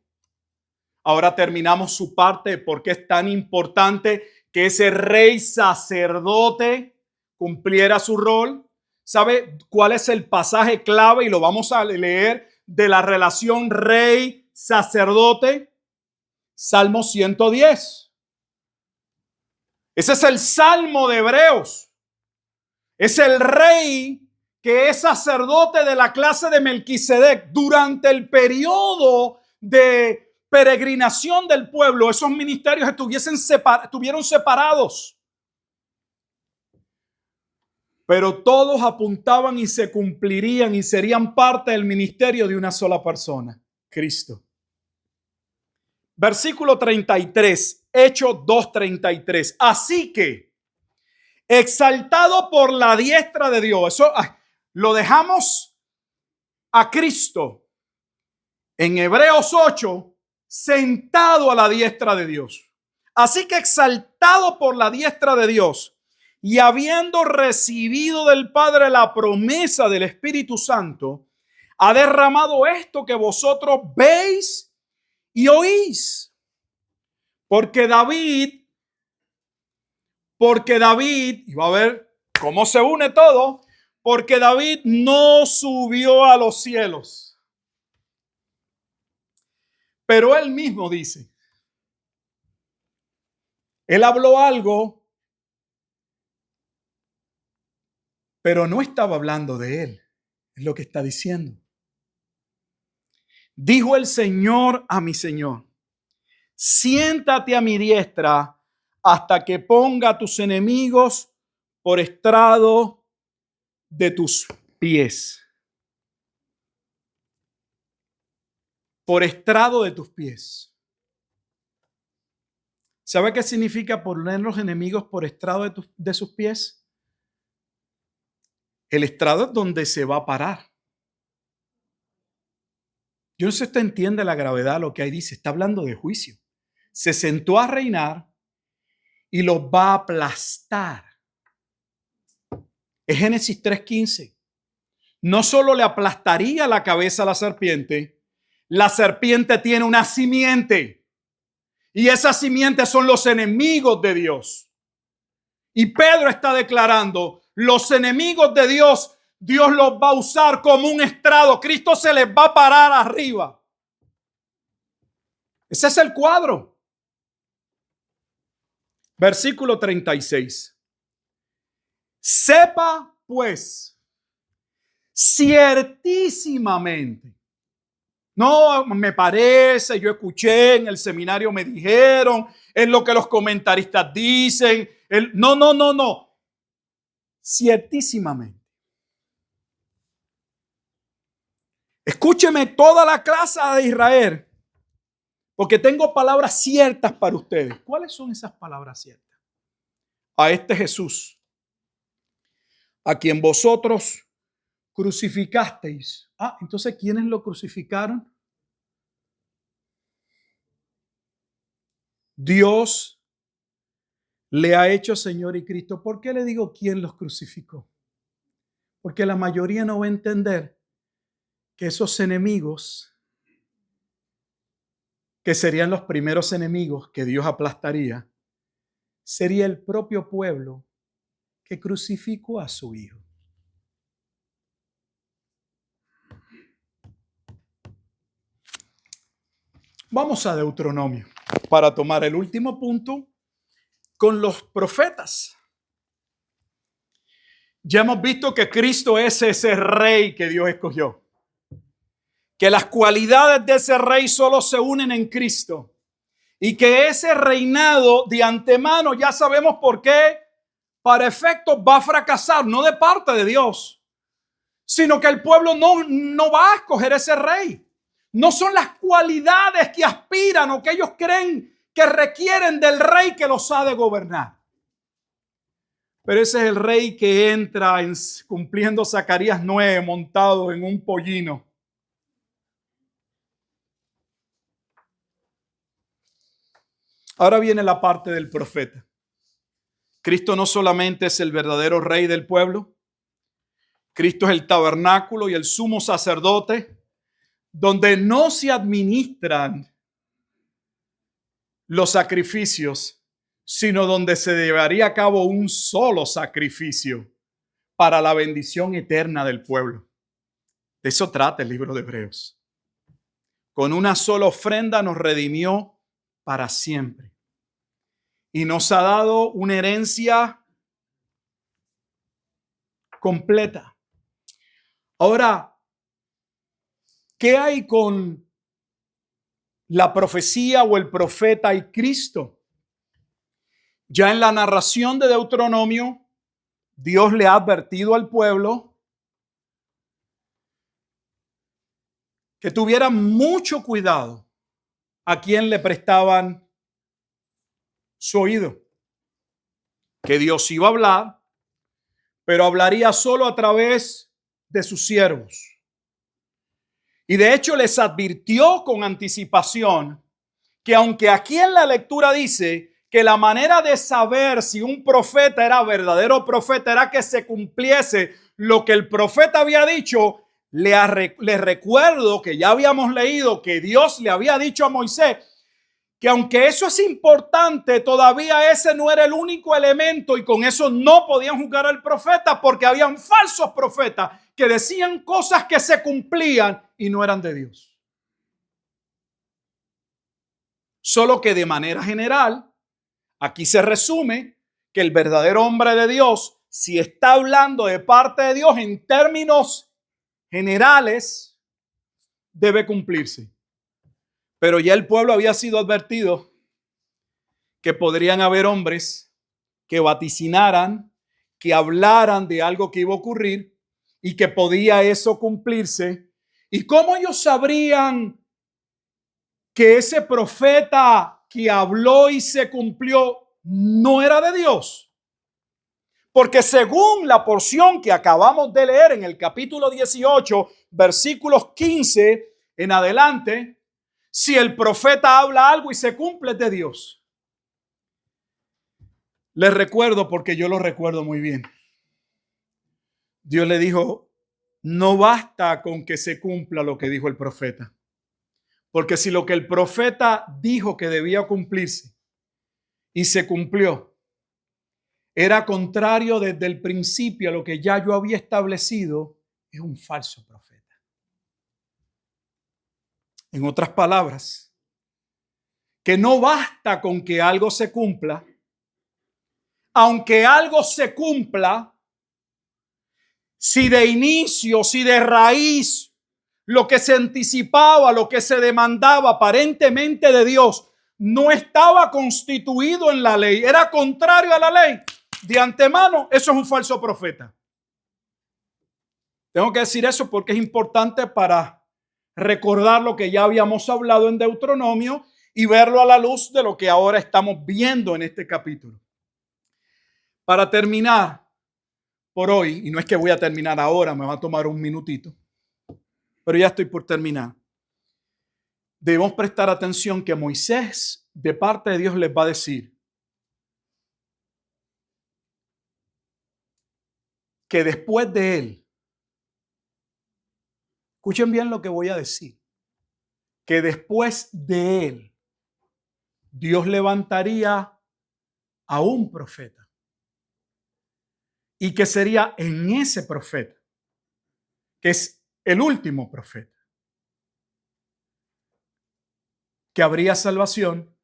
Ahora terminamos su parte de por qué es tan importante que ese Rey sacerdote cumpliera su rol. ¿Sabe cuál es el pasaje clave? Y lo vamos a leer de la relación rey-sacerdote. Salmo 110. Ese es el Salmo de Hebreos. Es el rey que es sacerdote de la clase de Melquisedec. Durante el periodo de peregrinación del pueblo, esos ministerios estuvieron separados. Pero todos apuntaban y se cumplirían y serían parte del ministerio de una sola persona, Cristo. Versículo 33, Hechos 2:33. Así que, exaltado por la diestra de Dios, eso lo dejamos a Cristo en Hebreos 8, sentado a la diestra de Dios. Así que exaltado por la diestra de Dios, y habiendo recibido del Padre la promesa del Espíritu Santo, ha derramado esto que vosotros veis y oís. Porque David, y va a ver cómo se une todo, porque David no subió a los cielos. Pero él mismo dice, él habló algo, pero no estaba hablando de él. Es lo que está diciendo. Dijo el Señor a mi Señor, siéntate a mi diestra hasta que ponga a tus enemigos por estrado de tus pies. Por estrado de tus pies. ¿Sabe qué significa poner los enemigos por estrado de sus pies? El estrado es donde se va a parar. Yo no sé si usted entiende la gravedad de lo que ahí dice. Está hablando de juicio. Se sentó a reinar y los va a aplastar. Es Génesis 3:15. No solo le aplastaría la cabeza a la serpiente tiene una simiente. Y esa simiente son los enemigos de Dios. Y Pedro está declarando, los enemigos de Dios, Dios los va a usar como un estrado. Cristo se les va a parar arriba. Ese es el cuadro. Versículo 36. Sepa pues, ciertísimamente. No me parece, yo escuché en el seminario, me dijeron, es lo que los comentaristas dicen. No. Ciertísimamente. Escúcheme toda la clase de Israel, porque tengo palabras ciertas para ustedes. ¿Cuáles son esas palabras ciertas? A este Jesús, a quien vosotros crucificasteis. Entonces, ¿quiénes lo crucificaron? Dios le ha hecho Señor y Cristo. ¿Por qué le digo quién los crucificó? Porque la mayoría no va a entender que esos enemigos, que serían los primeros enemigos que Dios aplastaría, sería el propio pueblo que crucificó a su Hijo. Vamos a Deuteronomio para tomar el último punto con los profetas. Ya hemos visto que Cristo es ese rey que Dios escogió. Que las cualidades de ese rey solo se unen en Cristo. Y que ese reinado de antemano ya sabemos por qué, para efectos va a fracasar, no de parte de Dios, sino que el pueblo no va a escoger ese rey. No son las cualidades que aspiran o que ellos creen que requieren del rey que los ha de gobernar. Pero ese es el rey que entra cumpliendo Zacarías 9 montado en un pollino. Ahora viene la parte del profeta. Cristo no solamente es el verdadero rey del pueblo, Cristo es el tabernáculo y el sumo sacerdote, donde no se administran los sacrificios, sino donde se llevaría a cabo un solo sacrificio para la bendición eterna del pueblo. De eso trata el libro de Hebreos. Con una sola ofrenda nos redimió para siempre. Y nos ha dado una herencia completa. Ahora, ¿qué hay con la profecía o el profeta y Cristo? Ya en la narración de Deuteronomio, Dios le ha advertido al pueblo que tuviera mucho cuidado a quien le prestaban su oído. Que Dios iba a hablar, pero hablaría solo a través de sus siervos. Y de hecho les advirtió con anticipación que aunque aquí en la lectura dice que la manera de saber si un profeta era verdadero profeta era que se cumpliese lo que el profeta había dicho, les recuerdo que ya habíamos leído que Dios le había dicho a Moisés que aunque eso es importante, todavía ese no era el único elemento y con eso no podían juzgar al profeta porque habían falsos profetas que decían cosas que se cumplían y no eran de Dios. Solo que de manera general, aquí se resume que el verdadero hombre de Dios, si está hablando de parte de Dios en términos generales, debe cumplirse. Pero ya el pueblo había sido advertido que podrían haber hombres que vaticinaran, que hablaran de algo que iba a ocurrir y que podía eso cumplirse. ¿Y cómo ellos sabrían que ese profeta que habló y se cumplió no era de Dios? Porque según la porción que acabamos de leer en el capítulo 18, versículos 15 en adelante, si el profeta habla algo y se cumple es de Dios. Les recuerdo porque yo lo recuerdo muy bien. Dios le dijo, no basta con que se cumpla lo que dijo el profeta. Porque si lo que el profeta dijo que debía cumplirse y se cumplió, era contrario desde el principio a lo que ya yo había establecido, es un falso profeta. En otras palabras, que no basta con que algo se cumpla, aunque algo se cumpla, si de inicio, si de raíz, lo que se anticipaba, lo que se demandaba aparentemente de Dios, no estaba constituido en la ley, era contrario a la ley, de antemano, eso es un falso profeta. Tengo que decir eso porque es importante para recordar lo que ya habíamos hablado en Deuteronomio y verlo a la luz de lo que ahora estamos viendo en este capítulo. Para terminar por hoy, y no es que voy a terminar ahora, me va a tomar un minutito, pero ya estoy por terminar. Debemos prestar atención que Moisés, de parte de Dios, les va a decir que después de él, escuchen bien lo que voy a decir, que después de él, Dios levantaría a un profeta y que sería en ese profeta, que es el último profeta, que habría salvación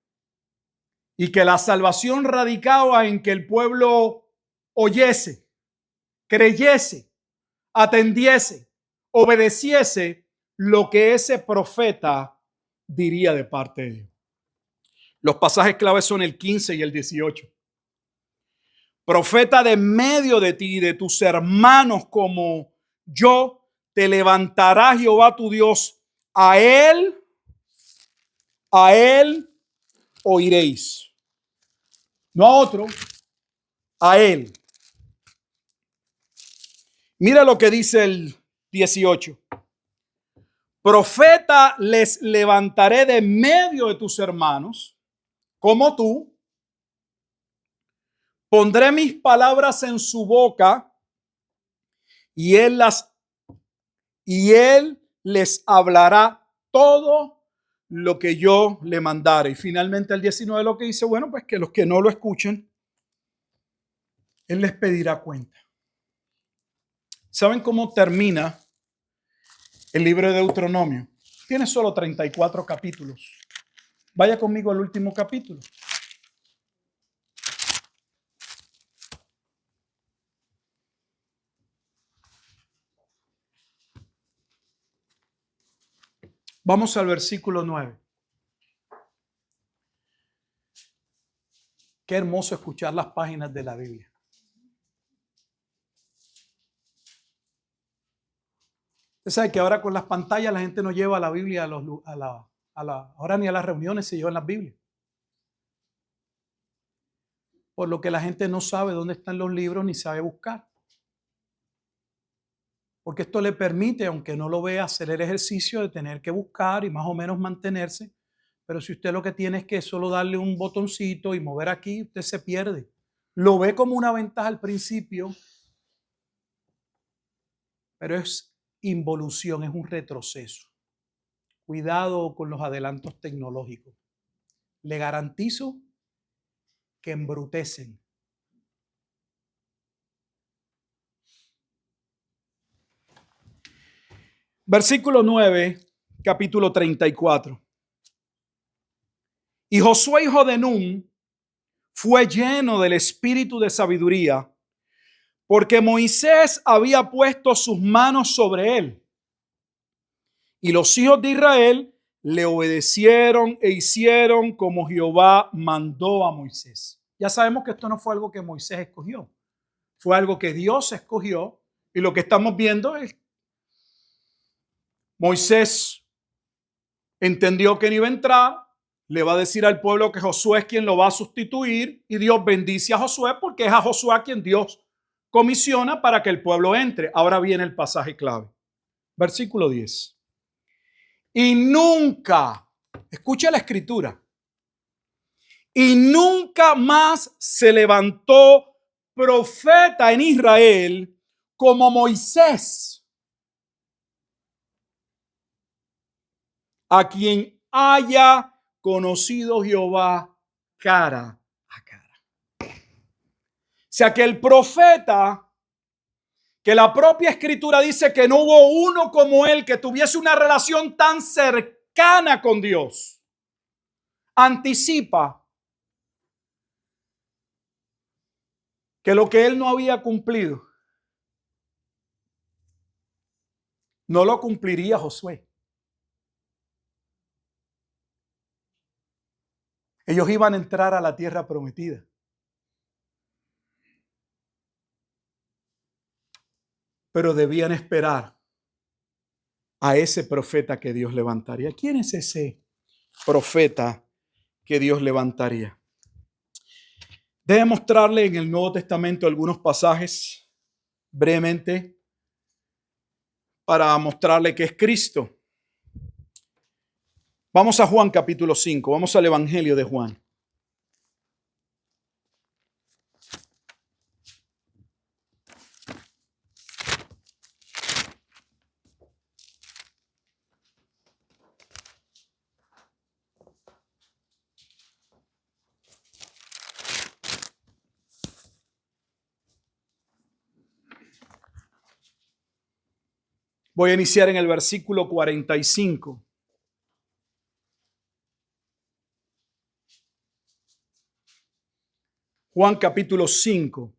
y que la salvación radicaba en que el pueblo oyese, creyese, atendiese, obedeciese lo que ese profeta diría de parte de Dios. Los pasajes claves son el 15 y el 18. Profeta de medio de ti y de tus hermanos como yo, te levantará Jehová tu Dios. A él oiréis. No a otro, a él. Mira lo que dice el 18. Profeta les levantaré de medio de tus hermanos, como tú. Pondré mis palabras en su boca y él les hablará todo lo que yo le mandare. Y finalmente el 19 lo que dice, bueno, pues que los que no lo escuchen, él les pedirá cuenta. ¿Saben cómo termina el libro de Deuteronomio? Tiene solo 34 capítulos. Vaya conmigo al último capítulo. Vamos al versículo 9. Qué hermoso escuchar las páginas de la Biblia. Usted sabe que ahora con las pantallas la gente no lleva la Biblia ahora ni a las reuniones se llevan las Biblias. Por lo que la gente no sabe dónde están los libros ni sabe buscar. Porque esto le permite, aunque no lo vea, hacer el ejercicio de tener que buscar y más o menos mantenerse. Pero si usted lo que tiene es que solo darle un botoncito y mover aquí, usted se pierde. Lo ve como una ventaja al principio, pero es involución, es un retroceso. Cuidado con los adelantos tecnológicos. Le garantizo que embrutecen. Versículo 9, capítulo 34. Y Josué, hijo de Nun, fue lleno del espíritu de sabiduría, porque Moisés había puesto sus manos sobre él. Y los hijos de Israel le obedecieron e hicieron como Jehová mandó a Moisés. Ya sabemos que esto no fue algo que Moisés escogió, fue algo que Dios escogió. Y lo que estamos viendo es Moisés entendió que no iba a entrar, le va a decir al pueblo que Josué es quien lo va a sustituir y Dios bendice a Josué porque es a Josué a quien Dios comisiona para que el pueblo entre. Ahora viene el pasaje clave. Versículo 10. Y nunca, escucha la escritura, y nunca más se levantó profeta en Israel como Moisés, a quien haya conocido Jehová cara a cara. O sea que el profeta, que la propia escritura dice que no hubo uno como él que tuviese una relación tan cercana con Dios, anticipa que lo que él no había cumplido, no lo cumpliría Josué. Ellos iban a entrar a la tierra prometida. Pero debían esperar a ese profeta que Dios levantaría. ¿Quién es ese profeta que Dios levantaría? Debe mostrarle en el Nuevo Testamento algunos pasajes brevemente para mostrarle que es Cristo. Vamos a Juan capítulo 5, vamos al Evangelio de Juan. Voy a iniciar en el versículo 45. Juan capítulo 5,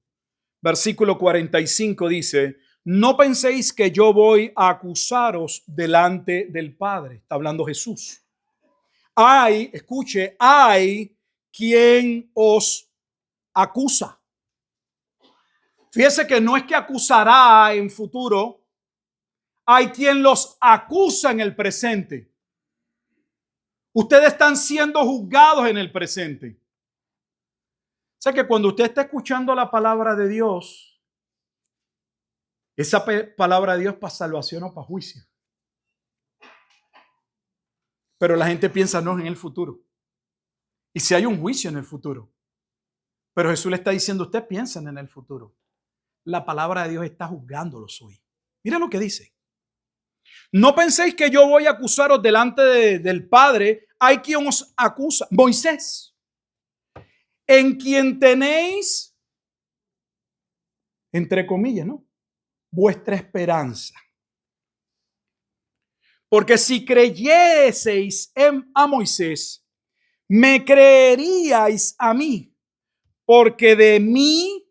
versículo 45 dice: no penséis que yo voy a acusaros delante del Padre. Está hablando Jesús. Hay quien os acusa. Fíjese que no es que acusará en futuro, hay quien los acusa en el presente. Ustedes están siendo juzgados en el presente. O sea que cuando usted está escuchando la palabra de Dios, esa palabra de Dios para salvación o para juicio. Pero la gente piensa no en el futuro. Y si hay un juicio en el futuro. Pero Jesús le está diciendo, usted piensan en el futuro. La palabra de Dios está juzgándolos hoy. Mira lo que dice. No penséis que yo voy a acusaros delante del Padre. Hay quien os acusa. Moisés, en quien tenéis, entre comillas, ¿no?, vuestra esperanza. Porque si creyeseis a Moisés, me creeríais a mí, porque de mí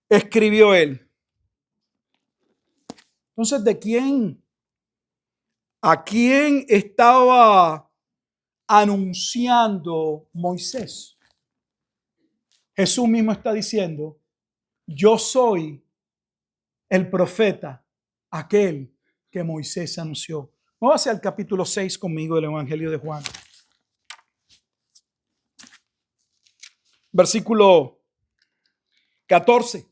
escribió él. Entonces, ¿de quién? ¿A quién estaba anunciando Moisés? Jesús mismo está diciendo, yo soy el profeta, aquel que Moisés anunció. Vamos hacia el capítulo 6 conmigo del Evangelio de Juan. Versículo 14.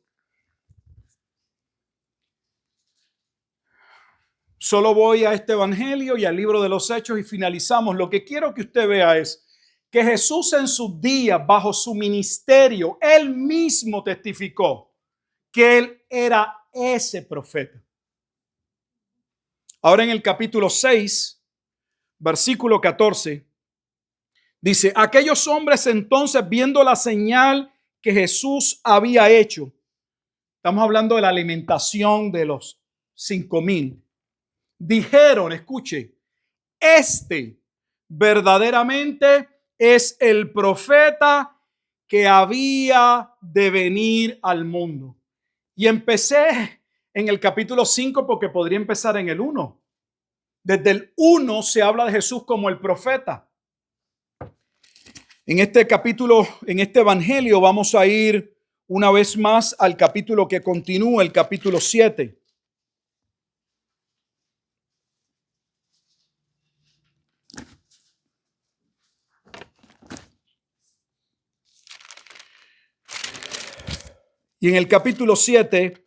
Solo voy a este Evangelio y al libro de los Hechos y finalizamos. Lo que quiero que usted vea es que Jesús en sus días, bajo su ministerio, él mismo testificó que él era ese profeta. Ahora en el capítulo 6, versículo 14, dice, aquellos hombres entonces viendo la señal que Jesús había hecho, estamos hablando de la alimentación de los 5,000, dijeron, escuche, este verdaderamente es el profeta que había de venir al mundo. Y empecé en el capítulo 5 porque podría empezar en el 1. Desde el 1 se habla de Jesús como el profeta. En este capítulo, en este evangelio, vamos a ir una vez más al capítulo que continúa, el capítulo 7. Y en el capítulo 7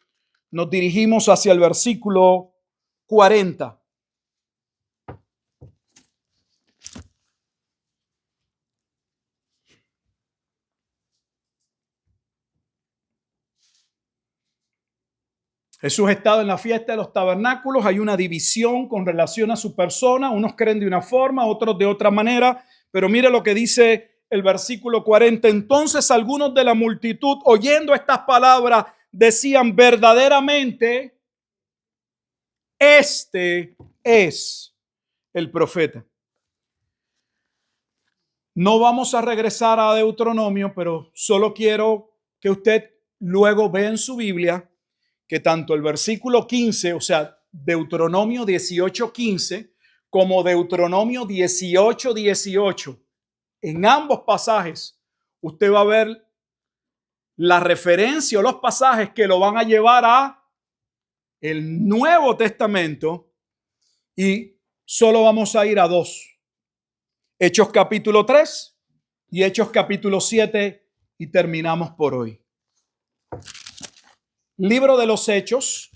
nos dirigimos hacia el versículo 40. Jesús ha estado en la fiesta de los tabernáculos. Hay una división con relación a su persona. Unos creen de una forma, otros de otra manera. Pero mire lo que dice el versículo 40. Entonces algunos de la multitud, oyendo estas palabras, decían: verdaderamente, este es el profeta. No vamos a regresar a Deuteronomio, pero solo quiero que usted luego vea en su Biblia que tanto el versículo 15, o sea, Deuteronomio 18:15, como Deuteronomio 18:18, en ambos pasajes, usted va a ver la referencia o los pasajes que lo van a llevar a el Nuevo Testamento, y solo vamos a ir a dos: Hechos capítulo 3 y Hechos capítulo 7, y terminamos por hoy. Libro de los Hechos.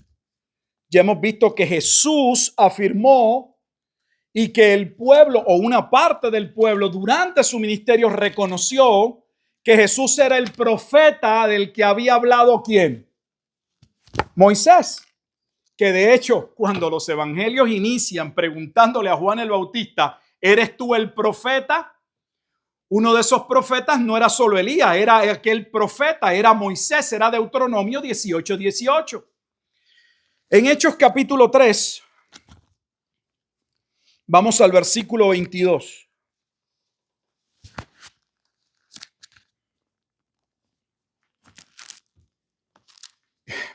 Ya hemos visto que Jesús afirmó y que el pueblo o una parte del pueblo durante su ministerio reconoció que Jesús era el profeta del que había hablado ¿quién? Moisés. Que de hecho, cuando los evangelios inician preguntándole a Juan el Bautista: ¿eres tú el profeta? Uno de esos profetas no era solo Elías, era aquel profeta, era Moisés, era Deuteronomio 18:18. En Hechos capítulo 3, vamos al versículo 22.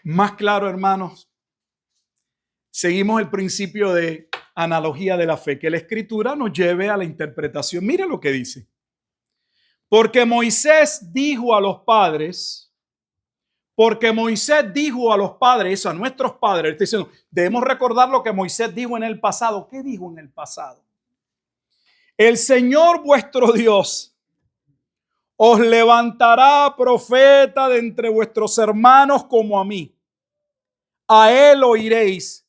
Más claro, hermanos, seguimos el principio de analogía de la fe, que la escritura nos lleve a la interpretación. Mire lo que dice. Porque Moisés dijo a los padres, a nuestros padres, está diciendo, debemos recordar lo que Moisés dijo en el pasado. ¿Qué dijo en el pasado? El Señor vuestro Dios os levantará profeta de entre vuestros hermanos como a mí. A él oiréis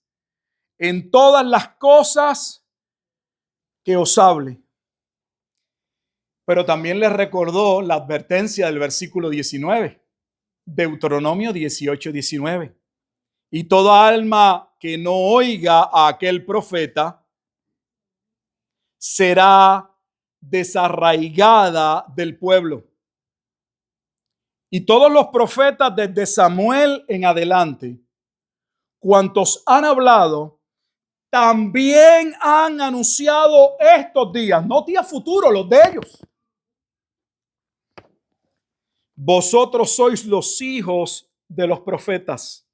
en todas las cosas que os hable. Pero también les recordó la advertencia del versículo 19, Deuteronomio 18:19. Y toda alma que no oiga a aquel profeta será desarraigada del pueblo. Y todos los profetas desde Samuel en adelante, cuantos han hablado, también han anunciado estos días, no días futuros, los de ellos. Vosotros sois los hijos de los profetas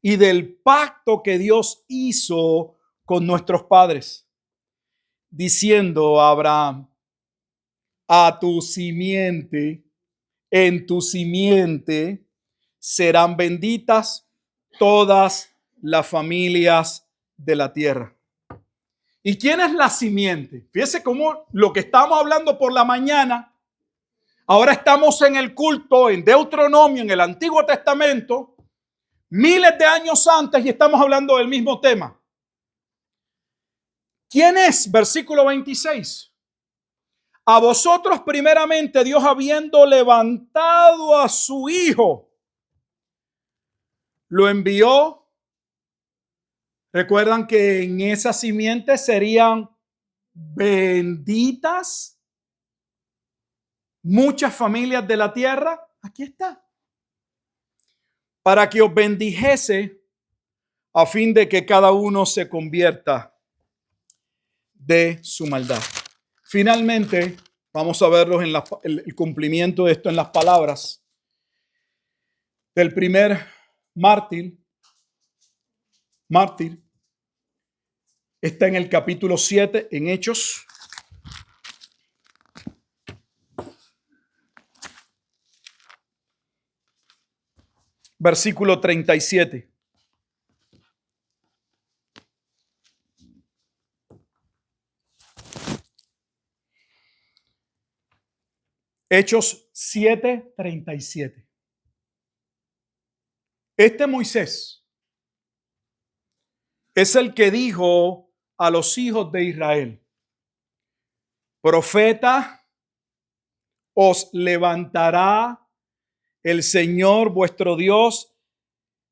y del pacto que Dios hizo con nuestros padres, diciendo a Abraham: a tu simiente, en tu simiente serán benditas todas las familias de la tierra. ¿Y quién es la simiente? Fíjese cómo lo que estamos hablando por la mañana, ahora estamos en el culto, en Deuteronomio, en el Antiguo Testamento, miles de años antes, y estamos hablando del mismo tema. ¿Quién es? Versículo 26. A vosotros primeramente Dios, habiendo levantado a su Hijo, lo envió. Recuerdan que en esa simiente serían benditas muchas familias de la tierra. Aquí está. Para que os bendijese, a fin de que cada uno se convierta de su maldad. Finalmente, vamos a verlos en el cumplimiento de esto en las palabras del primer mártir. Está en el capítulo 7, en Hechos. Versículo 37. Hechos 7:37. Este Moisés es el que dijo a los hijos de Israel: profeta os levantará el Señor vuestro Dios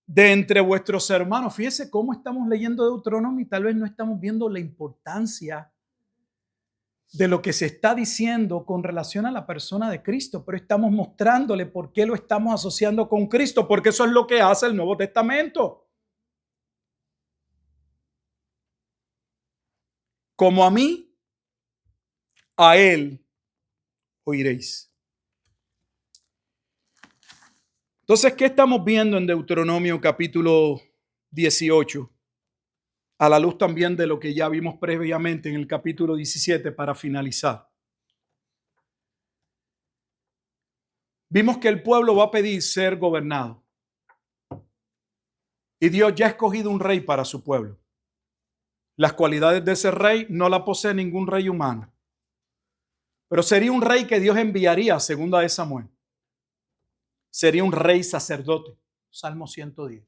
de entre vuestros hermanos. Fíjese cómo estamos leyendo Deuteronomio y tal vez no estamos viendo la importancia de lo que se está diciendo con relación a la persona de Cristo, pero estamos mostrándole por qué lo estamos asociando con Cristo, porque eso es lo que hace el Nuevo Testamento. Como a mí, a él oiréis. Entonces, ¿qué estamos viendo en Deuteronomio capítulo 18? A la luz también de lo que ya vimos previamente en el capítulo 17 para finalizar. Vimos que el pueblo va a pedir ser gobernado. Y Dios ya ha escogido un rey para su pueblo. Las cualidades de ese rey no la posee ningún rey humano. Pero sería un rey que Dios enviaría, segunda de Samuel. Sería un rey sacerdote. Salmo 110.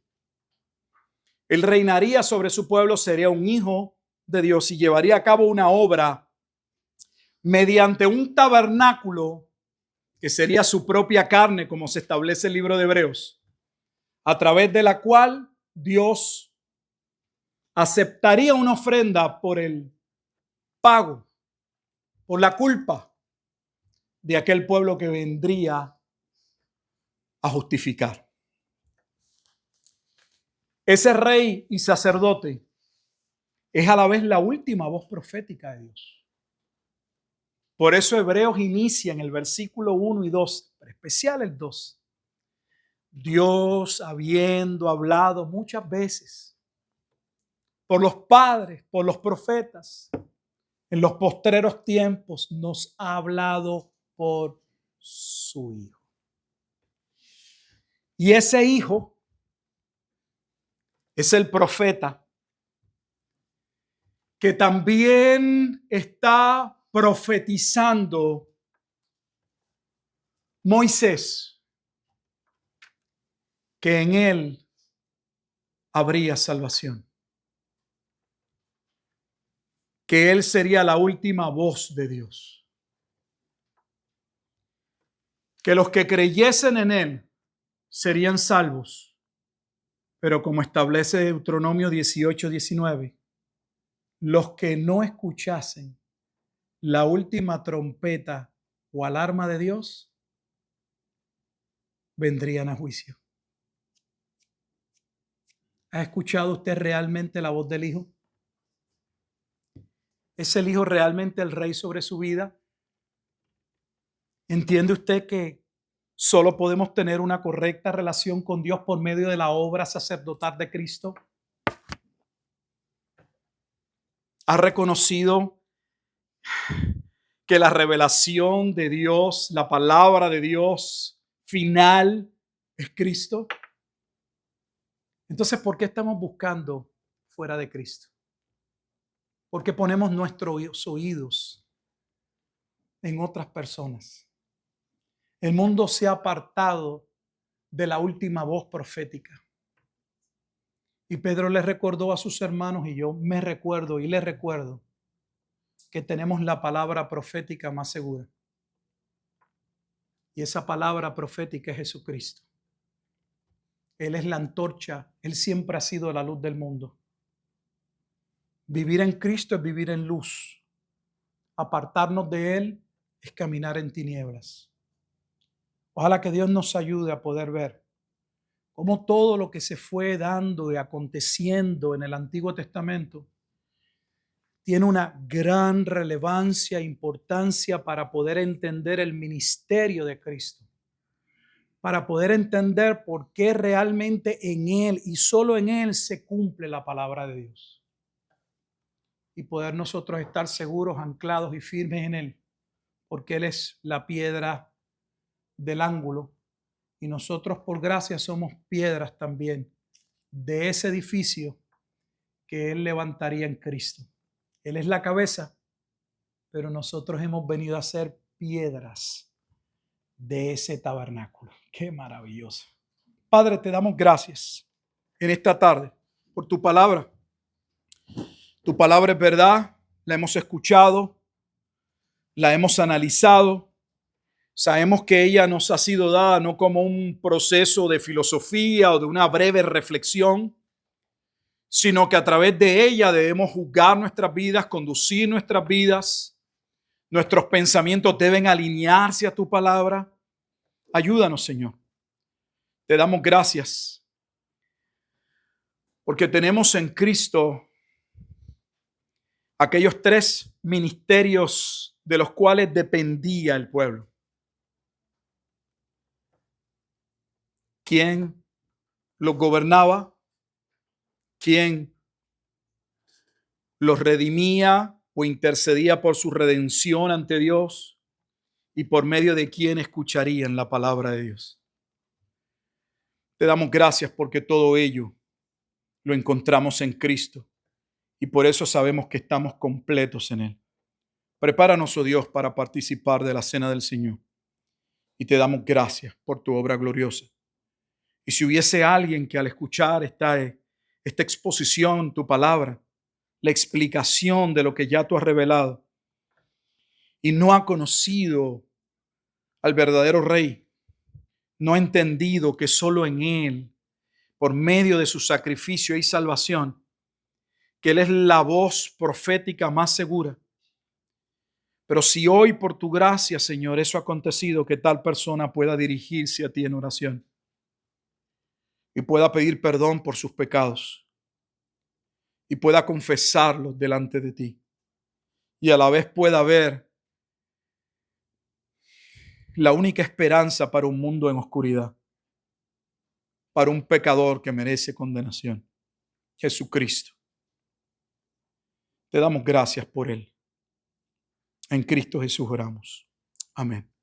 Él reinaría sobre su pueblo, sería un hijo de Dios y llevaría a cabo una obra mediante un tabernáculo que sería su propia carne, como se establece el libro de Hebreos, a través de la cual Dios aceptaría una ofrenda por el pago, por la culpa de aquel pueblo que vendría a justificar. Ese rey y sacerdote es a la vez la última voz profética de Dios. Por eso Hebreos inicia en el versículo 1 y 2, en especial el 2. Dios, habiendo hablado muchas veces por los padres, por los profetas, en los postreros tiempos nos ha hablado por su Hijo. Y ese Hijo es el profeta que también está profetizando Moisés, que en él habría salvación, que él sería la última voz de Dios, que los que creyesen en él serían salvos, pero como establece Deuteronomio 18:19, los que no escuchasen la última trompeta o alarma de Dios vendrían a juicio. ¿Ha escuchado usted realmente la voz del Hijo? ¿Es el Hijo realmente el Rey sobre su vida? ¿Entiende usted que solo podemos tener una correcta relación con Dios por medio de la obra sacerdotal de Cristo? ¿Ha reconocido que la revelación de Dios, la palabra de Dios final es Cristo? Entonces, ¿por qué estamos buscando fuera de Cristo? ¿Por qué ponemos nuestros oídos en otras personas? El mundo se ha apartado de la última voz profética. Y Pedro le recordó a sus hermanos, y yo me recuerdo y les recuerdo, que tenemos la palabra profética más segura. Y esa palabra profética es Jesucristo. Él es la antorcha, Él siempre ha sido la luz del mundo. Vivir en Cristo es vivir en luz. Apartarnos de Él es caminar en tinieblas. Ojalá que Dios nos ayude a poder ver cómo todo lo que se fue dando y aconteciendo en el Antiguo Testamento tiene una gran relevancia e importancia para poder entender el ministerio de Cristo, para poder entender por qué realmente en Él y solo en Él se cumple la palabra de Dios. Y poder nosotros estar seguros, anclados y firmes en Él, porque Él es la piedra del ángulo y nosotros por gracia somos piedras también de ese edificio que Él levantaría en Cristo. Él es la cabeza, pero nosotros hemos venido a ser piedras de ese tabernáculo. Qué maravilloso. Padre, te damos gracias en esta tarde por tu palabra. Tu palabra es verdad, la hemos escuchado, la hemos analizado. Sabemos que ella nos ha sido dada no como un proceso de filosofía o de una breve reflexión, sino que a través de ella debemos juzgar nuestras vidas, conducir nuestras vidas. Nuestros pensamientos deben alinearse a tu palabra. Ayúdanos, Señor. Te damos gracias porque tenemos en Cristo aquellos tres ministerios de los cuales dependía el pueblo. ¿Quién los gobernaba? ¿Quién los redimía o intercedía por su redención ante Dios? ¿Y por medio de quién escucharían la palabra de Dios? Te damos gracias porque todo ello lo encontramos en Cristo y por eso sabemos que estamos completos en Él. Prepáranos, oh Dios, para participar de la cena del Señor y te damos gracias por tu obra gloriosa. Y si hubiese alguien que al escuchar esta exposición, tu palabra, la explicación de lo que ya tú has revelado y no ha conocido al verdadero Rey, no ha entendido que solo en Él, por medio de su sacrificio hay salvación, que Él es la voz profética más segura. Pero si hoy por tu gracia, Señor, eso ha acontecido, que tal persona pueda dirigirse a ti en oración y pueda pedir perdón por sus pecados y pueda confesarlos delante de ti y a la vez pueda ver la única esperanza para un mundo en oscuridad, para un pecador que merece condenación, Jesucristo. Te damos gracias por Él. En Cristo Jesús oramos. Amén.